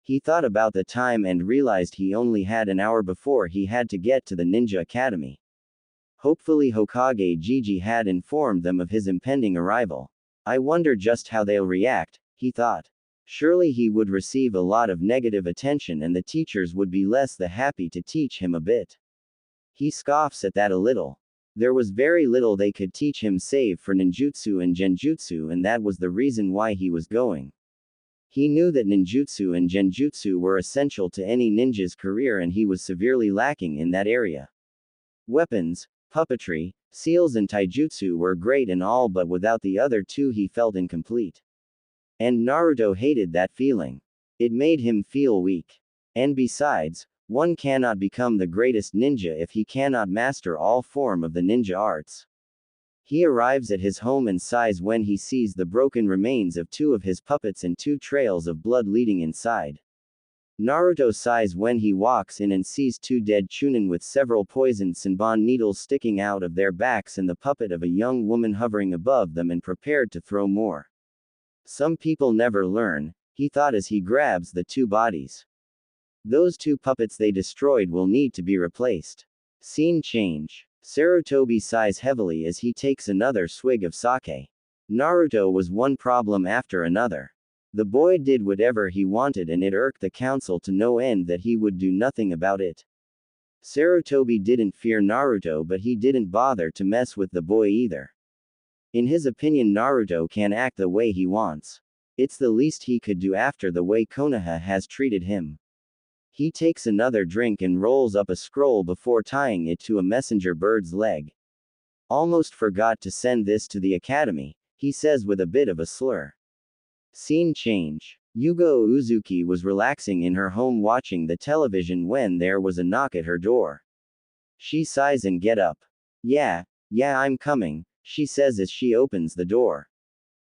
He thought about the time and realized he only had an hour before he had to get to the ninja academy. Hopefully Hokage Gigi had informed them of his impending arrival. I wonder just how they'll react, he thought. Surely he would receive a lot of negative attention and the teachers would be less than happy to teach him a bit. He scoffs at that a little. There was very little they could teach him save for ninjutsu and genjutsu, and that was the reason why he was going. He knew that ninjutsu and genjutsu were essential to any ninja's career and he was severely lacking in that area. Weapons, puppetry, seals and taijutsu were great and all, but without the other two he felt incomplete. And Naruto hated that feeling. It made him feel weak. And besides, one cannot become the greatest ninja if he cannot master all form of the ninja arts. He arrives at his home and sighs when he sees the broken remains of two of his puppets and 2 trails of blood leading inside. Naruto sighs when he walks in and sees 2 dead Chunin with several poisoned Senbon needles sticking out of their backs and the puppet of a young woman hovering above them and prepared to throw more. Some people never learn, he thought as he grabs the 2 bodies. Those 2 puppets they destroyed will need to be replaced. Scene change. Sarutobi sighs heavily as he takes another swig of sake. Naruto was one problem after another. The boy did whatever he wanted and it irked the council to no end that he would do nothing about it. Sarutobi didn't fear Naruto, but he didn't bother to mess with the boy either. In his opinion, Naruto can act the way he wants. It's the least he could do after the way Konoha has treated him. He takes another drink and rolls up a scroll before tying it to a messenger bird's leg. Almost forgot to send this to the academy, he says with a bit of a slur. Scene change. Yugao Uzuki was relaxing in her home watching the television when there was a knock at her door. She sighs and get up. Yeah, I'm coming, she says as she opens the door.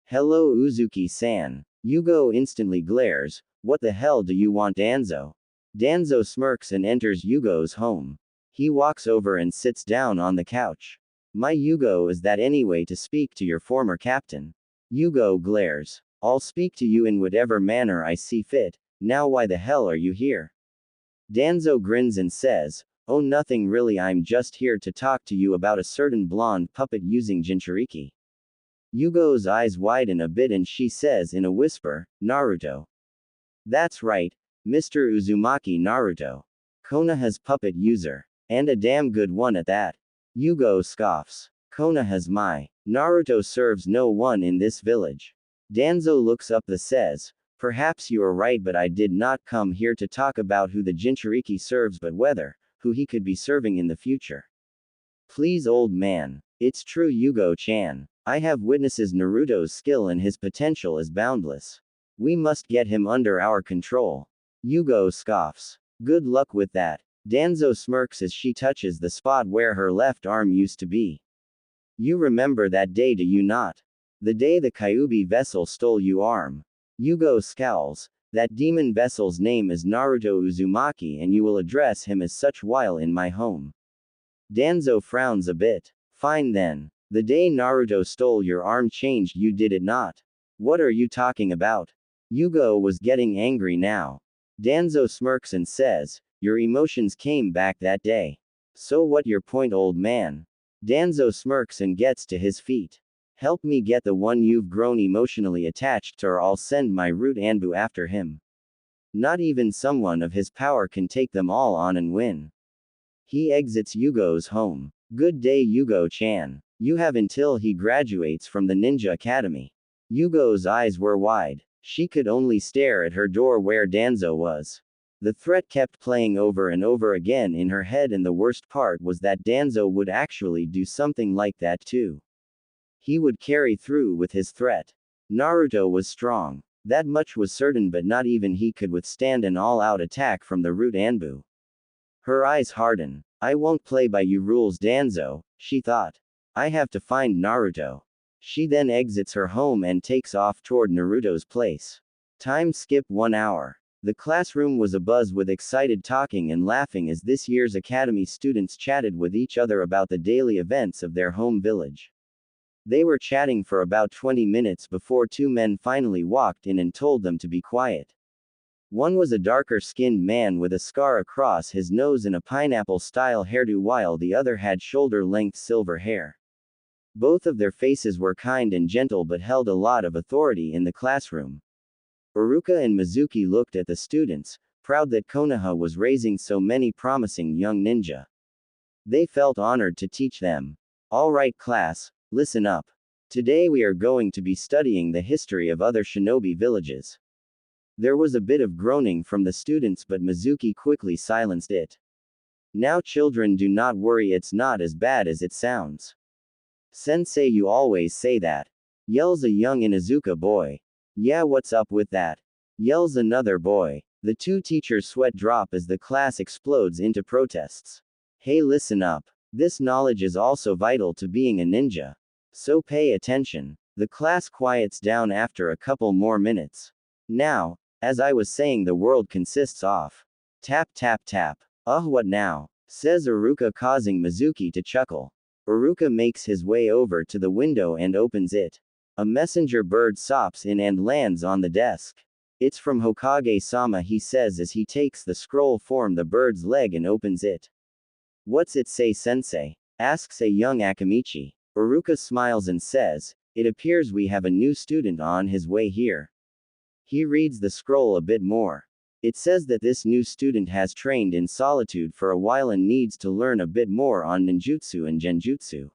Hello Uzuki-san. Yugao instantly glares. What the hell do you want, Danzo? Danzo smirks and enters Yugo's home. He walks over and sits down on the couch. My Yugao, is that any way to speak to your former captain? Yugao glares. I'll speak to you in whatever manner I see fit. Now why the hell are you here? Danzo grins and says, oh nothing really, I'm just here to talk to you about a certain blonde puppet using Jinchuriki. Yugo's eyes widen a bit and she says in a whisper, Naruto. That's right, Mr. Uzumaki Naruto. Konoha's puppet user. And a damn good one at that. Yugo scoffs. Konoha's my. Naruto serves no one in this village. Danzo looks up and says, perhaps you are right, but I did not come here to talk about who the Jinchuriki serves but whether, who he could be serving in the future. Please old man. It's true Yugo-chan. I have witnesses Naruto's skill and his potential is boundless. We must get him under our control. Yugo scoffs. Good luck with that. Danzo smirks as she touches the spot where her left arm used to be. You remember that day, do you not? The day the Kyuubi vessel stole your arm. Yugo scowls. That demon vessel's name is Naruto Uzumaki and you will address him as such while in my home. Danzo frowns a bit. Fine then. The day Naruto stole your arm changed, you did it not? What are you talking about? Yugo was getting angry now. Danzo smirks and says, your emotions came back that day. So what your point, old man? Danzo smirks and gets to his feet. Help me get the one you've grown emotionally attached to, or I'll send my root Anbu after him. Not even someone of his power can take them all on and win. He exits Yugo's home. Good day Yugo-chan. You have until he graduates from the Ninja Academy. Yugo's eyes were wide. She could only stare at her door where Danzo was. The threat kept playing over and over again in her head, and the worst part was that Danzo would actually do something like that too. He would carry through with his threat. Naruto was strong. That much was certain, but not even he could withstand an all-out attack from the root Anbu. Her eyes harden. I won't play by your rules, Danzo, she thought. I have to find Naruto. She then exits her home and takes off toward Naruto's place. Time skip 1 hour. The classroom was abuzz with excited talking and laughing as this year's academy students chatted with each other about the daily events of their home village. They were chatting for about 20 minutes before two men finally walked in and told them to be quiet. One was a darker-skinned man with a scar across his nose and a pineapple-style hairdo, while the other had shoulder-length silver hair. Both of their faces were kind and gentle but held a lot of authority in the classroom. Iruka and Mizuki looked at the students, proud that Konoha was raising so many promising young ninja. They felt honored to teach them. All right class, listen up. Today we are going to be studying the history of other shinobi villages. There was a bit of groaning from the students, but Mizuki quickly silenced it. Now children, do not worry, it's not as bad as it sounds. Sensei, you always say that. Yells a young Inuzuka boy. Yeah, what's up with that? Yells another boy. The two teachers' sweat drop as the class explodes into protests. Hey, listen up. This knowledge is also vital to being a ninja. So pay attention. The class quiets down after a couple more minutes. Now, as I was saying, the world consists of tap tap tap. What now? Says Iruka, causing Mizuki to chuckle. Iruka makes his way over to the window and opens it. A messenger bird sops in and lands on the desk. It's from Hokage-sama, he says as he takes the scroll from the bird's leg and opens it. What's it say, sensei? Asks a young Akamichi. Iruka smiles and says, it appears we have a new student on his way here. He reads the scroll a bit more. It says that this new student has trained in solitude for a while and needs to learn a bit more on ninjutsu and genjutsu.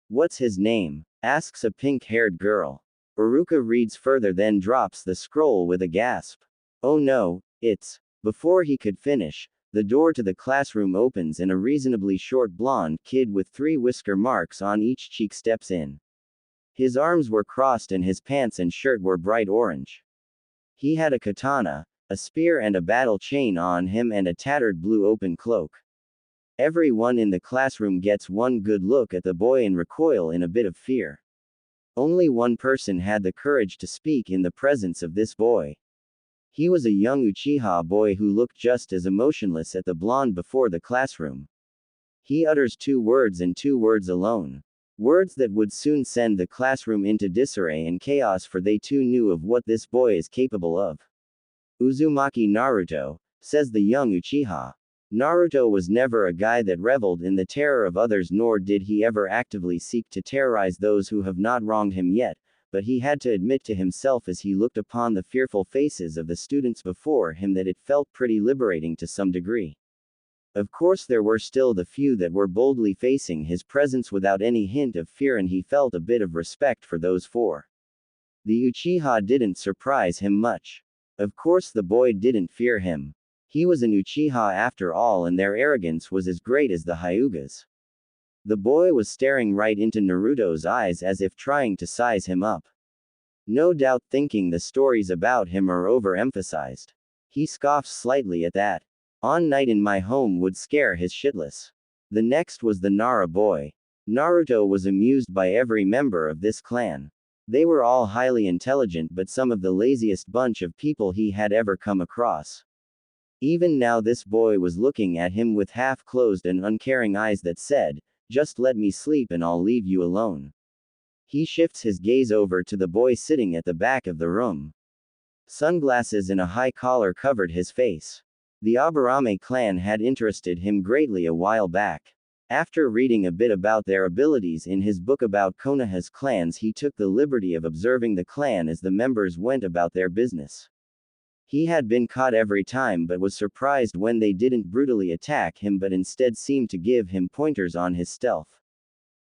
What's his name? Asks a pink-haired girl. Iruka reads further, then drops the scroll with a gasp. Oh no, it's. Before he could finish, the door to the classroom opens and a reasonably short blonde kid with 3 whisker marks on each cheek steps in. His arms were crossed and his pants and shirt were bright orange. He had a katana, a spear and a battle chain on him and a tattered blue open cloak. Everyone in the classroom gets one good look at the boy and recoil in a bit of fear. Only one person had the courage to speak in the presence of this boy. He was a young Uchiha boy who looked just as emotionless at the blonde before the classroom. He utters 2 words and 2 words alone. Words that would soon send the classroom into disarray and chaos, for they too knew of what this boy is capable of. Uzumaki Naruto, says the young Uchiha. Naruto was never a guy that reveled in the terror of others, nor did he ever actively seek to terrorize those who have not wronged him yet, but he had to admit to himself as he looked upon the fearful faces of the students before him that it felt pretty liberating to some degree. Of course, there were still the few that were boldly facing his presence without any hint of fear, and he felt a bit of respect for those four. The Uchiha didn't surprise him much. Of course, the boy didn't fear him. He was an Uchiha after all, and their arrogance was as great as the Hyugas. The boy was staring right into Naruto's eyes as if trying to size him up. No doubt thinking the stories about him are overemphasized. He scoffed slightly at that. On night in my home would scare his shitless. The next was the Nara boy. Naruto was amused by every member of this clan. They were all highly intelligent, but some of the laziest bunch of people he had ever come across. Even now this boy was looking at him with half-closed and uncaring eyes that said, "Just let me sleep and I'll leave you alone." He shifts his gaze over to the boy sitting at the back of the room. Sunglasses and a high collar covered his face. The Aburame clan had interested him greatly a while back. After reading a bit about their abilities in his book about Konoha's clans, he took the liberty of observing the clan as the members went about their business. He had been caught every time, but was surprised when they didn't brutally attack him but instead seemed to give him pointers on his stealth.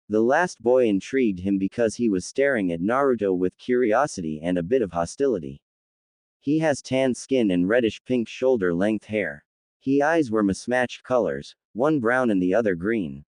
The last boy intrigued him because he was staring at Naruto with curiosity and a bit of hostility. He has tan skin and reddish-pink shoulder-length hair. His eyes were mismatched colors, one brown and the other green.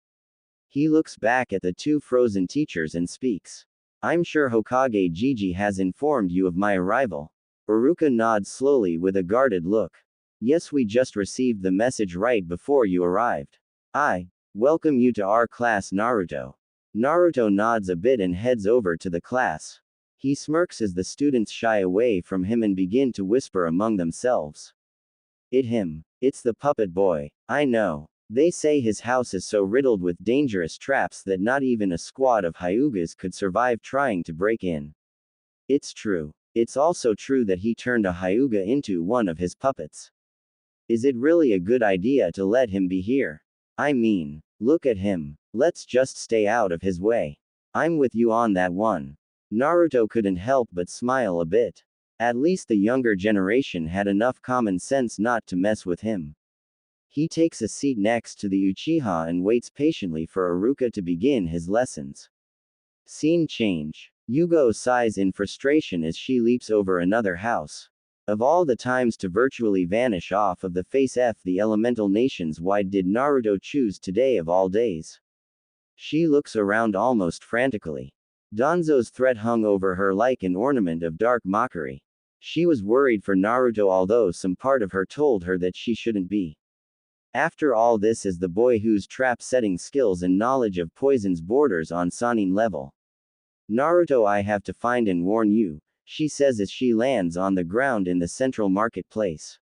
He looks back at the two frozen teachers and speaks. "I'm sure Hokage Gigi has informed you of my arrival." Iruka nods slowly with a guarded look. "Yes, we just received the message right before you arrived. I welcome you to our class, Naruto." Naruto nods a bit and heads over to the class. He smirks as the students shy away from him and begin to whisper among themselves. It's the puppet boy. I know. They say his house is so riddled with dangerous traps that not even a squad of Hyugas could survive trying to break in. It's true. It's also true that he turned a Hyuga into one of his puppets. Is it really a good idea to let him be here? I mean, look at him. Let's just stay out of his way. I'm with you on that one. Naruto couldn't help but smile a bit. At least the younger generation had enough common sense not to mess with him. He takes a seat next to the Uchiha and waits patiently for Iruka to begin his lessons. Scene change. Yugao sighs in frustration as she leaps over another house. Of all the times to virtually vanish off of the face of the elemental nations, why did Naruto choose today of all days? She looks around almost frantically. Danzo's threat hung over her like an ornament of dark mockery. She was worried for Naruto, although some part of her told her that she shouldn't be. After all, this is the boy whose trap-setting skills and knowledge of poisons borders on Sannin level. "Naruto, I have to find and warn you," she says as she lands on the ground in the central marketplace.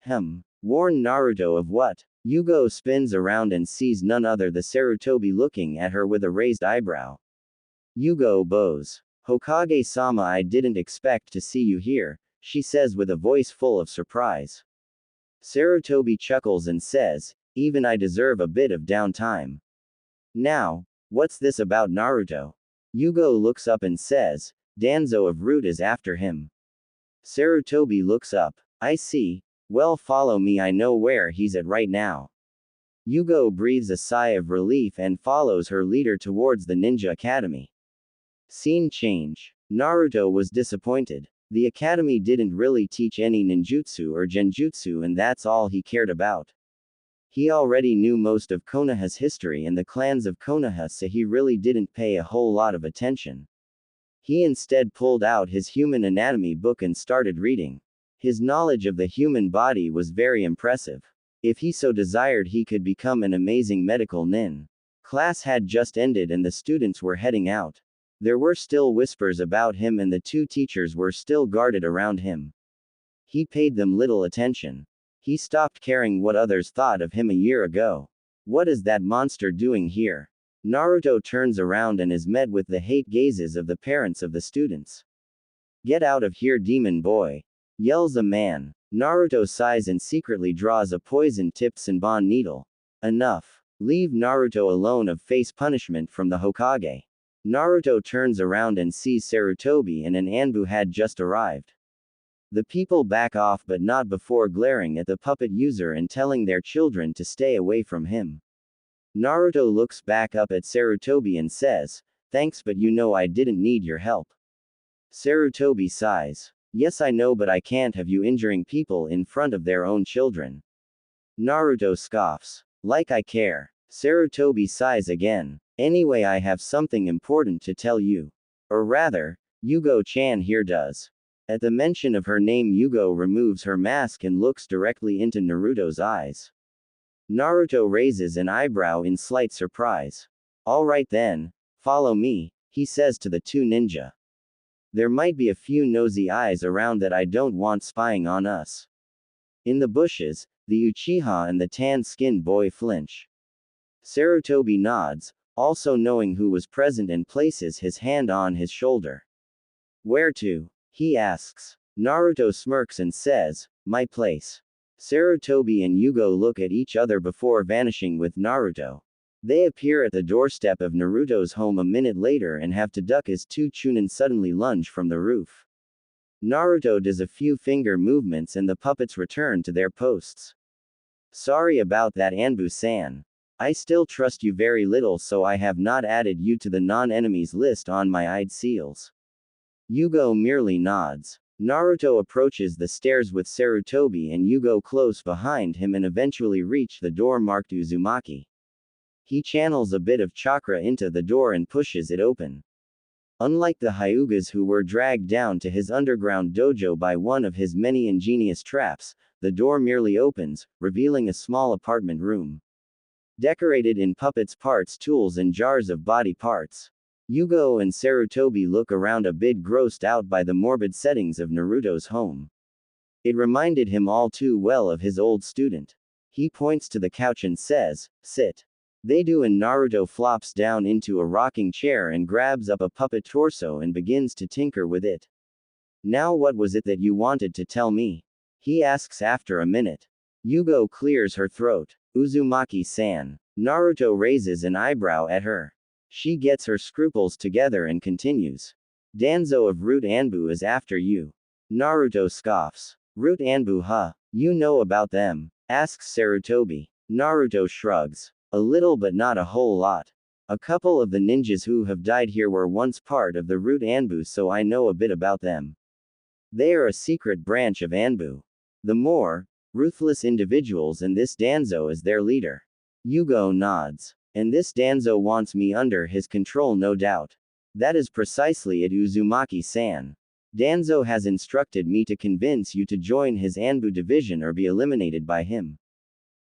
Warn Naruto of what? Yugao spins around and sees none other than Sarutobi looking at her with a raised eyebrow. Yugao bows. "Hokage-sama, I didn't expect to see you here," she says with a voice full of surprise. Sarutobi chuckles and says, "Even I deserve a bit of downtime." "Now, what's this about Naruto?" Yugao looks up and says, "Danzo of Root is after him." Sarutobi looks up. "I see. Well, follow me, I know where he's at right now." Yugao breathes a sigh of relief and follows her leader towards the ninja academy. Scene change. Naruto was disappointed. The academy didn't really teach any ninjutsu or genjutsu, and that's all he cared about. He already knew most of Konoha's history and the clans of Konoha, so he really didn't pay a whole lot of attention. He instead pulled out his human anatomy book and started reading. His knowledge of the human body was very impressive. If he so desired, he could become an amazing medical nin. Class had just ended and the students were heading out. There were still whispers about him and the two teachers were still guarded around him. He paid them little attention. He stopped caring what others thought of him a year ago. What is that monster doing here? Naruto turns around and is met with the hate gazes of the parents of the students. "Get out of here, demon boy!" yells a man. Naruto sighs and secretly draws a poison-tipped Senbon needle. Enough. Leave Naruto alone of face punishment from the Hokage. Naruto turns around and sees Sarutobi and an Anbu had just arrived. The people back off but not before glaring at the puppet user and telling their children to stay away from him. Naruto looks back up at Sarutobi and says, "Thanks, but you know I didn't need your help." Sarutobi sighs. "Yes, I know, but I can't have you injuring people in front of their own children." Naruto scoffs. "Like I care." Sarutobi sighs again. "Anyway, I have something important to tell you. Or rather, Yugo-chan here does." At the mention of her name, Yugo removes her mask and looks directly into Naruto's eyes. Naruto raises an eyebrow in slight surprise. "Alright then, follow me," he says to the two ninja. "There might be a few nosy eyes around that I don't want spying on us." In the bushes, the Uchiha and the tan-skinned boy flinch. Sarutobi nods, also knowing who was present, and places his hand on his shoulder. "Where to?" he asks. Naruto smirks and says, "My place." Sarutobi and Yugo look at each other before vanishing with Naruto. They appear at the doorstep of Naruto's home a minute later and have to duck as two Chunin suddenly lunge from the roof. Naruto does a few finger movements and the puppets return to their posts. "Sorry about that, Anbu-san. I still trust you very little, so I have not added you to the non-enemies list on my eyed seals." Yugo merely nods. Naruto approaches the stairs with Sarutobi and Yugo close behind him and eventually reach the door marked Uzumaki. He channels a bit of chakra into the door and pushes it open. Unlike the Hyugas who were dragged down to his underground dojo by one of his many ingenious traps, the door merely opens, revealing a small apartment room. Decorated in puppets' parts, tools, and jars of body parts. Yugo and Sarutobi look around a bit grossed out by the morbid settings of Naruto's home. It reminded him all too well of his old student. He points to the couch and says, "Sit." They do, and Naruto flops down into a rocking chair and grabs up a puppet torso and begins to tinker with it. "Now what was it that you wanted to tell me?" he asks after a minute. Yugo clears her throat. "Uzumaki-san." Naruto raises an eyebrow at her. She gets her scruples together and continues. "Danzo of Root Anbu is after you." Naruto scoffs. "Root Anbu, huh? You know about them?" asks Sarutobi. Naruto shrugs. "A little, but not a whole lot. A couple of the ninjas who have died here were once part of the Root Anbu, so I know a bit about them. They are a secret branch of Anbu. The more ruthless individuals, and this Danzo is their leader." Yugo nods. "And this Danzo wants me under his control, no doubt." "That is precisely it, Uzumaki-san. Danzo has instructed me to convince you to join his Anbu division or be eliminated by him."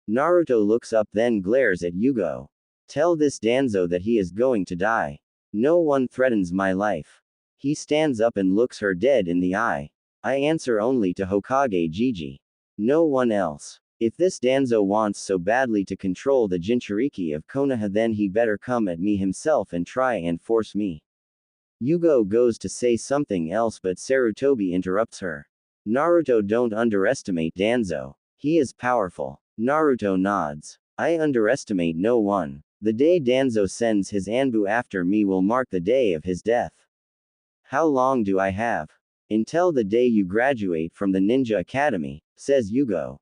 Naruto looks up, then glares at Yugo. "Tell this Danzo that he is going to die. No one threatens my life." He stands up and looks her dead in the eye. "I answer only to Hokage Jiji. No one else. If this Danzo wants so badly to control the Jinchuriki of Konoha, then he better come at me himself and try and force me." Yugo goes to say something else, but Sarutobi interrupts her. "Naruto, don't underestimate Danzo. He is powerful." Naruto nods. "I underestimate no one. The day Danzo sends his Anbu after me will mark the day of his death." "How long do I have?" "Until the day you graduate from the Ninja Academy," says Yugo.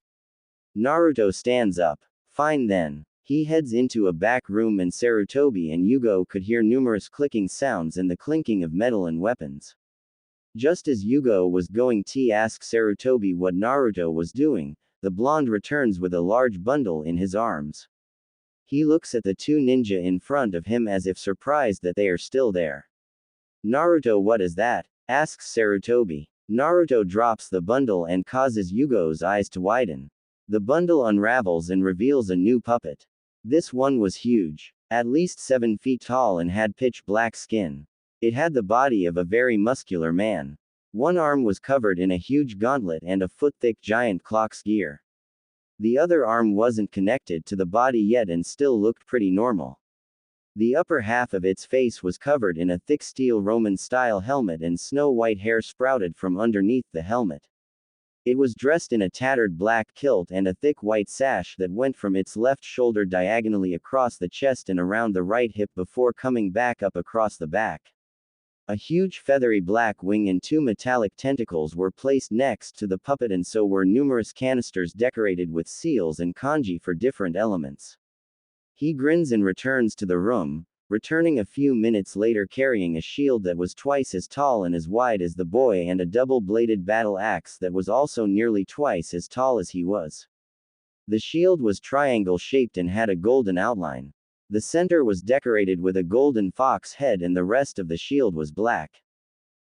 Naruto stands up. "Fine then." He heads into a back room, and Sarutobi and Yugo could hear numerous clicking sounds and the clinking of metal and weapons. Just as Yugo was going to ask Sarutobi what Naruto was doing, the blonde returns with a large bundle in his arms. He looks at the two ninja in front of him as if surprised that they are still there. "Naruto, what is that?" asks Sarutobi. Naruto drops the bundle and causes Yugo's eyes to widen. The bundle unravels and reveals a new puppet. This one was huge. At least 7 feet tall and had pitch black skin. It had the body of a very muscular man. One arm was covered in a huge gauntlet and a foot-thick giant clock's gear. The other arm wasn't connected to the body yet and still looked pretty normal. The upper half of its face was covered in a thick steel Roman-style helmet and snow-white hair sprouted from underneath the helmet. It was dressed in a tattered black kilt and a thick white sash that went from its left shoulder diagonally across the chest and around the right hip before coming back up across the back. A huge feathery black wing and two metallic tentacles were placed next to the puppet, and so were numerous canisters decorated with seals and kanji for different elements. He grins and returns to the room, returning a few minutes later carrying a shield that was twice as tall and as wide as the boy and a double-bladed battle axe that was also nearly twice as tall as he was. The shield was triangle-shaped and had a golden outline. The center was decorated with a golden fox head and the rest of the shield was black.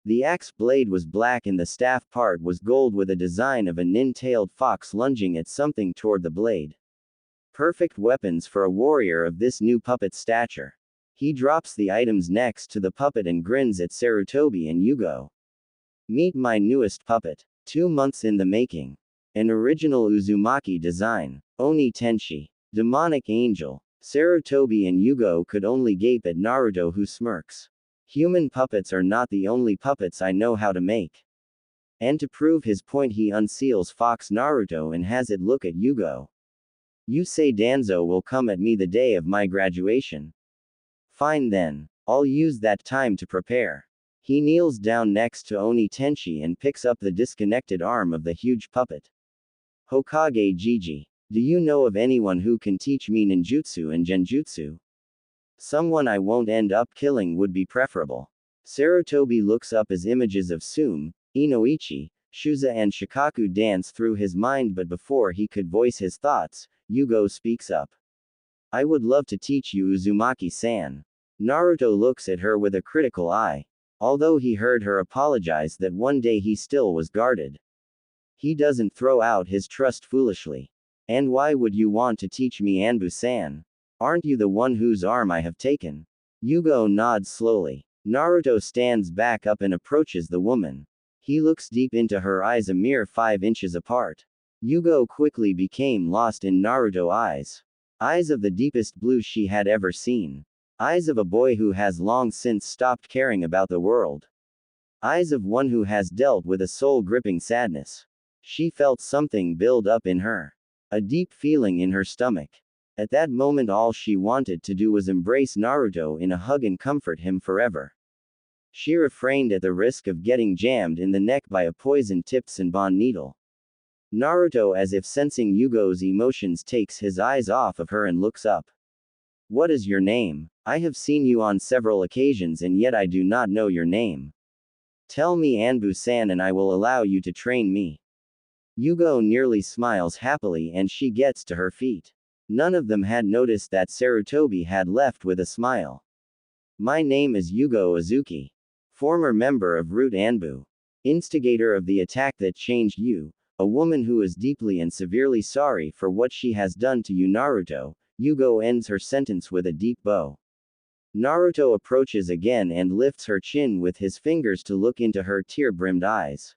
The axe blade was black and the staff part was gold with a design of a nin-tailed fox lunging at something toward the blade. Perfect weapons for a warrior of this new puppet's stature. He drops the items next to the puppet and grins at Sarutobi and Yugao. Meet my newest puppet. 2 months in the making. An original Uzumaki design. Oni Tenshi. Demonic angel. Sarutobi and Yugao could only gape at Naruto, who smirks. Human puppets are not the only puppets I know how to make. And to prove his point he unseals Fox Naruto and has it look at Yugao. You say Danzo will come at me the day of my graduation. Fine then. I'll use that time to prepare. He kneels down next to Oni Tenshi and picks up the disconnected arm of the huge puppet. Hokage Jiji. Do you know of anyone who can teach me ninjutsu and genjutsu? Someone I won't end up killing would be preferable. Sarutobi looks up as images of Sume, Inoichi, Shuza and Shikaku dance through his mind, but before he could voice his thoughts, Yugao speaks up. I would love to teach you Uzumaki-san. Naruto looks at her with a critical eye. Although he heard her apologize that one day he still was guarded. He doesn't throw out his trust foolishly. And why would you want to teach me, Anbu-san? Aren't you the one whose arm I have taken? Yugao nods slowly. Naruto stands back up and approaches the woman. He looks deep into her eyes, a mere 5 inches apart. Yugao quickly became lost in Naruto's eyes. Eyes of the deepest blue she had ever seen. Eyes of a boy who has long since stopped caring about the world. Eyes of one who has dealt with a soul-gripping sadness. She felt something build up in her. A deep feeling in her stomach. At that moment all she wanted to do was embrace Naruto in a hug and comfort him forever. She refrained at the risk of getting jammed in the neck by a poison-tipped Senbon needle. Naruto, as if sensing Yugo's emotions, takes his eyes off of her and looks up. What is your name? I have seen you on several occasions and yet I do not know your name. Tell me, Anbu-san, and I will allow you to train me. Yugao nearly smiles happily and she gets to her feet. None of them had noticed that Sarutobi had left with a smile. My name is Yugao Azuki. Former member of Root Anbu. Instigator of the attack that changed you, a woman who is deeply and severely sorry for what she has done to you, Naruto. Yugao ends her sentence with a deep bow. Naruto approaches again and lifts her chin with his fingers to look into her tear-brimmed eyes.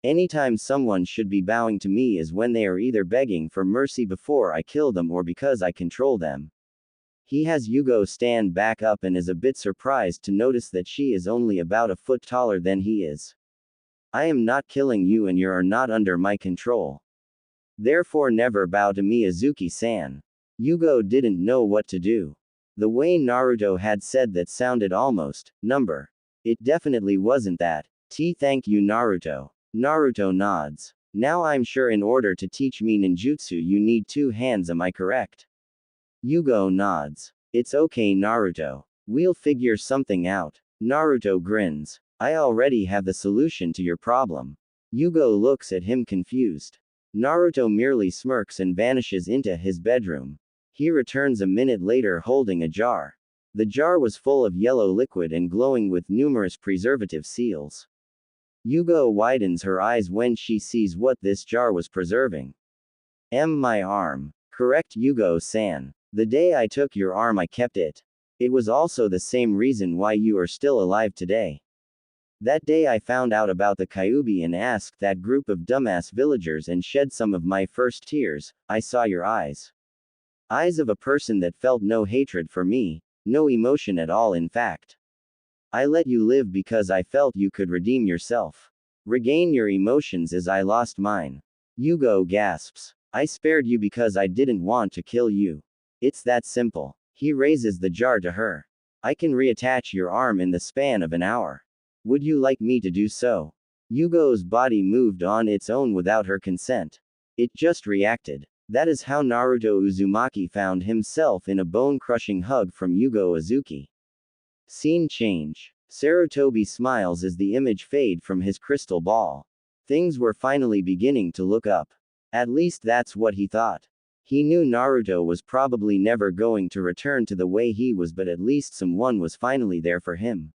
Anytime someone should be bowing to me is when they are either begging for mercy before I kill them or because I control them. He has Yugao stand back up and is a bit surprised to notice that she is only about a foot taller than he is. I am not killing you and you are not under my control. Therefore never bow to me, Azuki-san. Yugao didn't know what to do. The way Naruto had said that sounded almost number. It definitely wasn't that. Thank you, Naruto. Naruto nods. Now I'm sure in order to teach me ninjutsu you need 2 hands, am I correct? Yugao nods. It's okay, Naruto. We'll figure something out. Naruto grins. I already have the solution to your problem. Yugao looks at him confused. Naruto merely smirks and vanishes into his bedroom. He returns a minute later holding a jar. The jar was full of yellow liquid and glowing with numerous preservative seals. Yugao widens her eyes when she sees what this jar was preserving. My arm. Correct, Yugao-san. The day I took your arm I kept it. It was also the same reason why you are still alive today. That day I found out about the Kyuubi and asked that group of dumbass villagers and shed some of my first tears. I saw your eyes. Eyes of a person that felt no hatred for me. No emotion at all, in fact. I let you live because I felt you could redeem yourself. Regain your emotions as I lost mine. Yugao gasps. I spared you because I didn't want to kill you. It's that simple. He raises the jar to her. I can reattach your arm in the span of an hour. Would you like me to do so? Yugo's body moved on its own without her consent. It just reacted. That is how Naruto Uzumaki found himself in a bone-crushing hug from Yugo Azuki. Scene change. Sarutobi smiles as the image fades from his crystal ball. Things were finally beginning to look up. At least that's what he thought. He knew Naruto was probably never going to return to the way he was, but at least someone was finally there for him.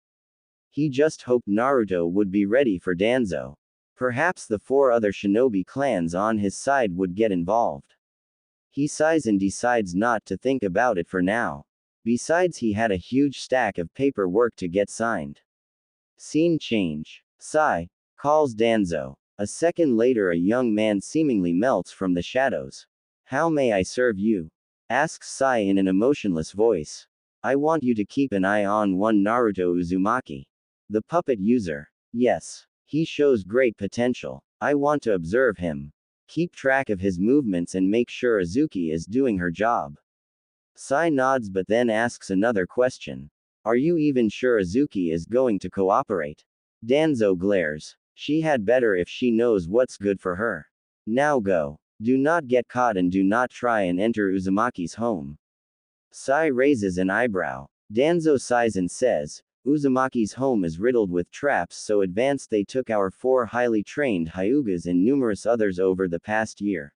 He just hoped Naruto would be ready for Danzo. Perhaps the 4 other shinobi clans on his side would get involved. He sighs and decides not to think about it for now. Besides, he had a huge stack of paperwork to get signed. Scene change. Sai calls Danzo. A second later, a young man seemingly melts from the shadows. How may I serve you? Asks Sai in an emotionless voice. I want you to keep an eye on one Naruto Uzumaki. The puppet user. Yes. He shows great potential. I want to observe him. Keep track of his movements and make sure Azuki is doing her job. Sai nods but then asks another question. Are you even sure Azuki is going to cooperate? Danzo glares. She had better if she knows what's good for her. Now go. Do not get caught and do not try and enter Uzumaki's home. Sai raises an eyebrow. Danzo sighs and says, Uzumaki's home is riddled with traps so advanced they took our 4 highly trained Hyugas and numerous others over the past year.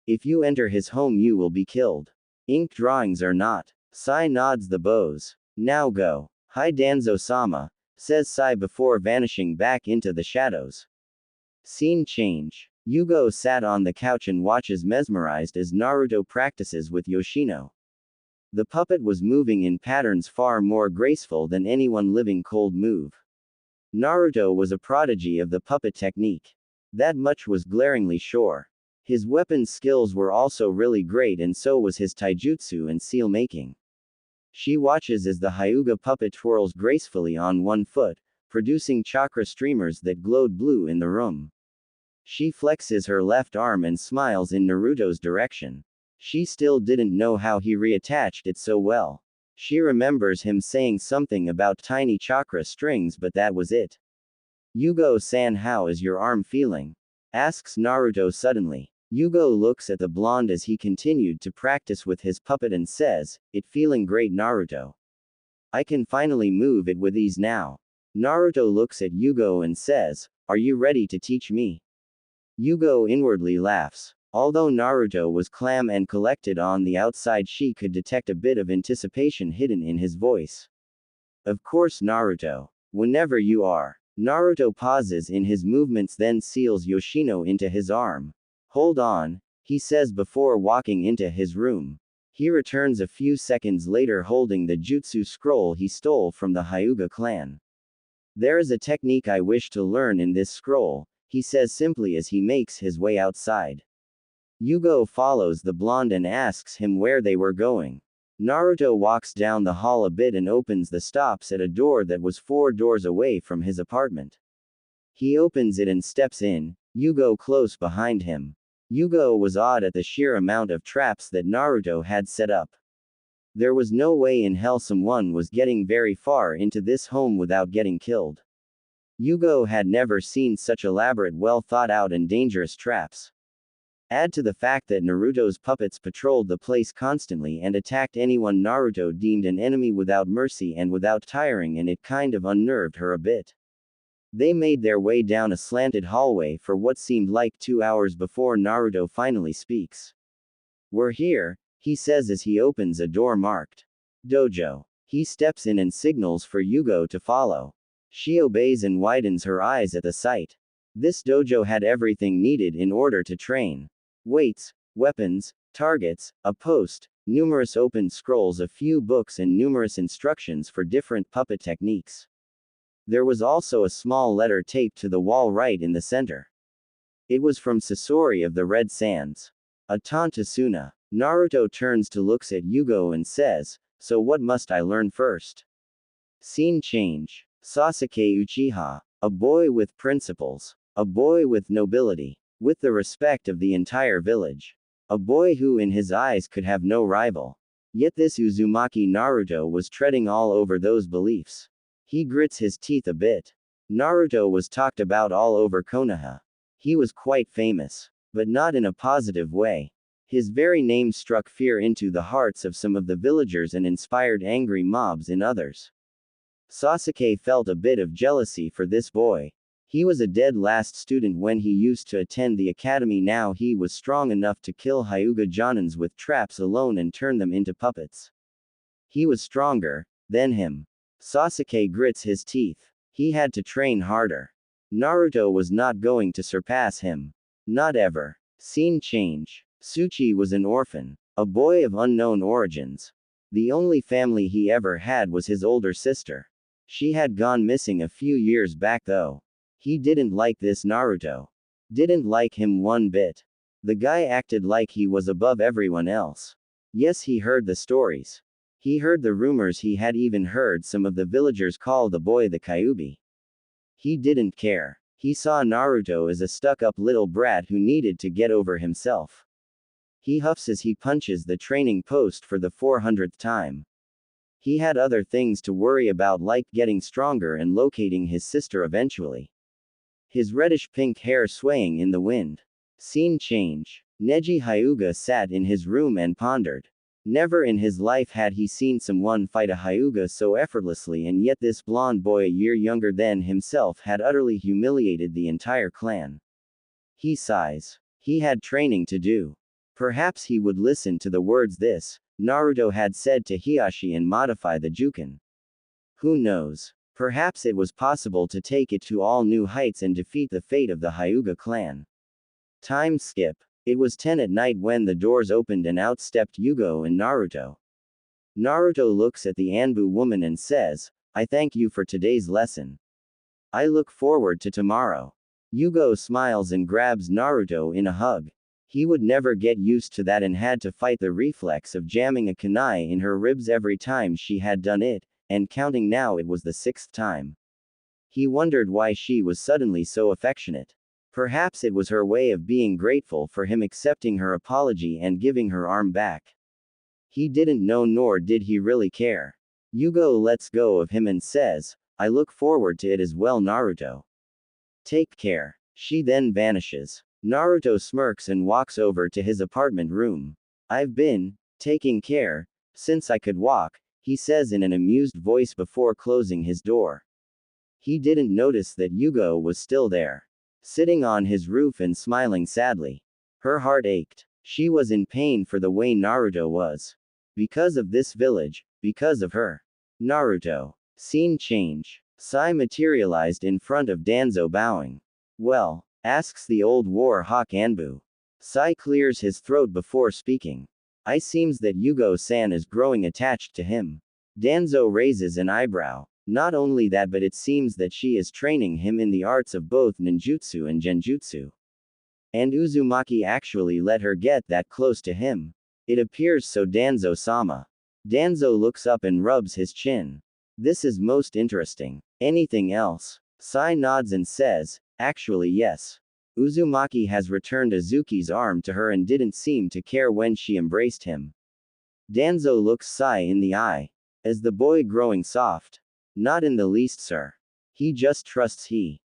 If you enter his home you will be killed. Ink drawings or not. Sai nods the bows. Now go. Hi Danzo-sama, says Sai before vanishing back into the shadows. Scene change. Yugo sat on the couch and watches mesmerized as Naruto practices with Yoshino. The puppet was moving in patterns far more graceful than anyone living could move. Naruto was a prodigy of the puppet technique. That much was glaringly sure. His weapon skills were also really great, and so was his taijutsu and seal making. She watches as the Hyuga puppet twirls gracefully on one foot, producing chakra streamers that glowed blue in the room. She flexes her left arm and smiles in Naruto's direction. She still didn't know how he reattached it so well. She remembers him saying something about tiny chakra strings, but that was it. Yugo-san, how is your arm feeling? Asks Naruto suddenly. Yugo looks at the blonde as he continued to practice with his puppet and says, It feeling great, Naruto. I can finally move it with ease now. Naruto looks at Yugo and says, Are you ready to teach me? Yugo inwardly laughs. Although Naruto was calm and collected on the outside, she could detect a bit of anticipation hidden in his voice. Of course, Naruto. Whenever you are. Naruto pauses in his movements, then seals Yoshino into his arm. Hold on, he says before walking into his room. He returns a few seconds later holding the jutsu scroll he stole from the Hyuga clan. There is a technique I wish to learn in this scroll, he says simply as he makes his way outside. Yugo follows the blonde and asks him where they were going. Naruto walks down the hall a bit and opens the stops at a door that was 4 doors away from his apartment. He opens it and steps in, Yugo close behind him. Yugo was awed at the sheer amount of traps that Naruto had set up. There was no way in hell someone was getting very far into this home without getting killed. Yugo had never seen such elaborate, well thought out and dangerous traps. Add to the fact that Naruto's puppets patrolled the place constantly and attacked anyone Naruto deemed an enemy without mercy and without tiring, and it kind of unnerved her a bit. They made their way down a slanted hallway for what seemed like 2 hours before Naruto finally speaks. We're here, he says as he opens a door marked Dojo. He steps in and signals for Yugo to follow. She obeys and widens her eyes at the sight. This dojo had everything needed in order to train. Weights, weapons, targets, a post, numerous open scrolls, a few books, and numerous instructions for different puppet techniques. There was also a small letter taped to the wall right in the center. It was from Sasori of the Red Sands. A taunt to Suna. Naruto turns to looks at Yugo and says, So what must I learn first? Scene change. Sasuke Uchiha. A boy with principles. A boy with nobility. With the respect of the entire village. A boy who in his eyes could have no rival. Yet this Uzumaki Naruto was treading all over those beliefs. He grits his teeth a bit. Naruto was talked about all over Konoha. He was quite famous. But not in a positive way. His very name struck fear into the hearts of some of the villagers and inspired angry mobs in others. Sasuke felt a bit of jealousy for this boy. He was a dead last student when he used to attend the academy. Now he was strong enough to kill Hyuga Jonins with traps alone and turn them into puppets. He was stronger than him. Sasuke grits his teeth. He had to train harder. Naruto was not going to surpass him. Not ever. Scene change. Tsuchi was an orphan. A boy of unknown origins. The only family he ever had was his older sister. She had gone missing a few years back though. He didn't like this Naruto. Didn't like him one bit. The guy acted like he was above everyone else. Yes, he heard the stories. He heard the rumors. He had even heard some of the villagers call the boy the Kyuubi. He didn't care. He saw Naruto as a stuck-up little brat who needed to get over himself. He huffs as he punches the training post for the 400th time. He had other things to worry about, like getting stronger and locating his sister eventually. His reddish-pink hair swaying in the wind. Scene change. Neji Hyuga sat in his room and pondered. Never in his life had he seen someone fight a Hyuga so effortlessly, and yet this blonde boy a year younger than himself had utterly humiliated the entire clan. He sighs. He had training to do. Perhaps he would listen to the words this Naruto had said to Hiashi and modify the Juken. Who knows? Perhaps it was possible to take it to all new heights and defeat the fate of the Hyuga clan. Time skip. It was 10 at night when the doors opened and out stepped Yugao and Naruto. Naruto looks at the Anbu woman and says, "I thank you for today's lesson. I look forward to tomorrow." Yugao smiles and grabs Naruto in a hug. He would never get used to that and had to fight the reflex of jamming a kunai in her ribs every time she had done it, and counting now it was the 6th time. He wondered why she was suddenly so affectionate. Perhaps it was her way of being grateful for him accepting her apology and giving her arm back. He didn't know, nor did he really care. Yugao lets go of him and says, "I look forward to it as well, Naruto. Take care." She then vanishes. Naruto smirks and walks over to his apartment room. "I've been taking care since I could walk," he says in an amused voice before closing his door. He didn't notice that Yugao was still there, sitting on his roof and smiling sadly. Her heart ached. She was in pain for the way Naruto was. Because of this village, because of her. Naruto. Scene change. Sai materialized in front of Danzo bowing. "Well?" asks the old war hawk Anbu. Sai clears his throat before speaking. "I seems that Yugao-san is growing attached to him." Danzo raises an eyebrow. "Not only that, but it seems that she is training him in the arts of both ninjutsu and genjutsu. And Uzumaki actually let her get that close to him. It appears so, Danzo-sama." Danzo looks up and rubs his chin. "This is most interesting. Anything else?" Sai nods and says, "Actually yes. Uzumaki has returned Azuki's arm to her and didn't seem to care when she embraced him." Danzo looks Sai in the eye. "Is the boy growing soft?" "Not in the least, sir. He just trusts he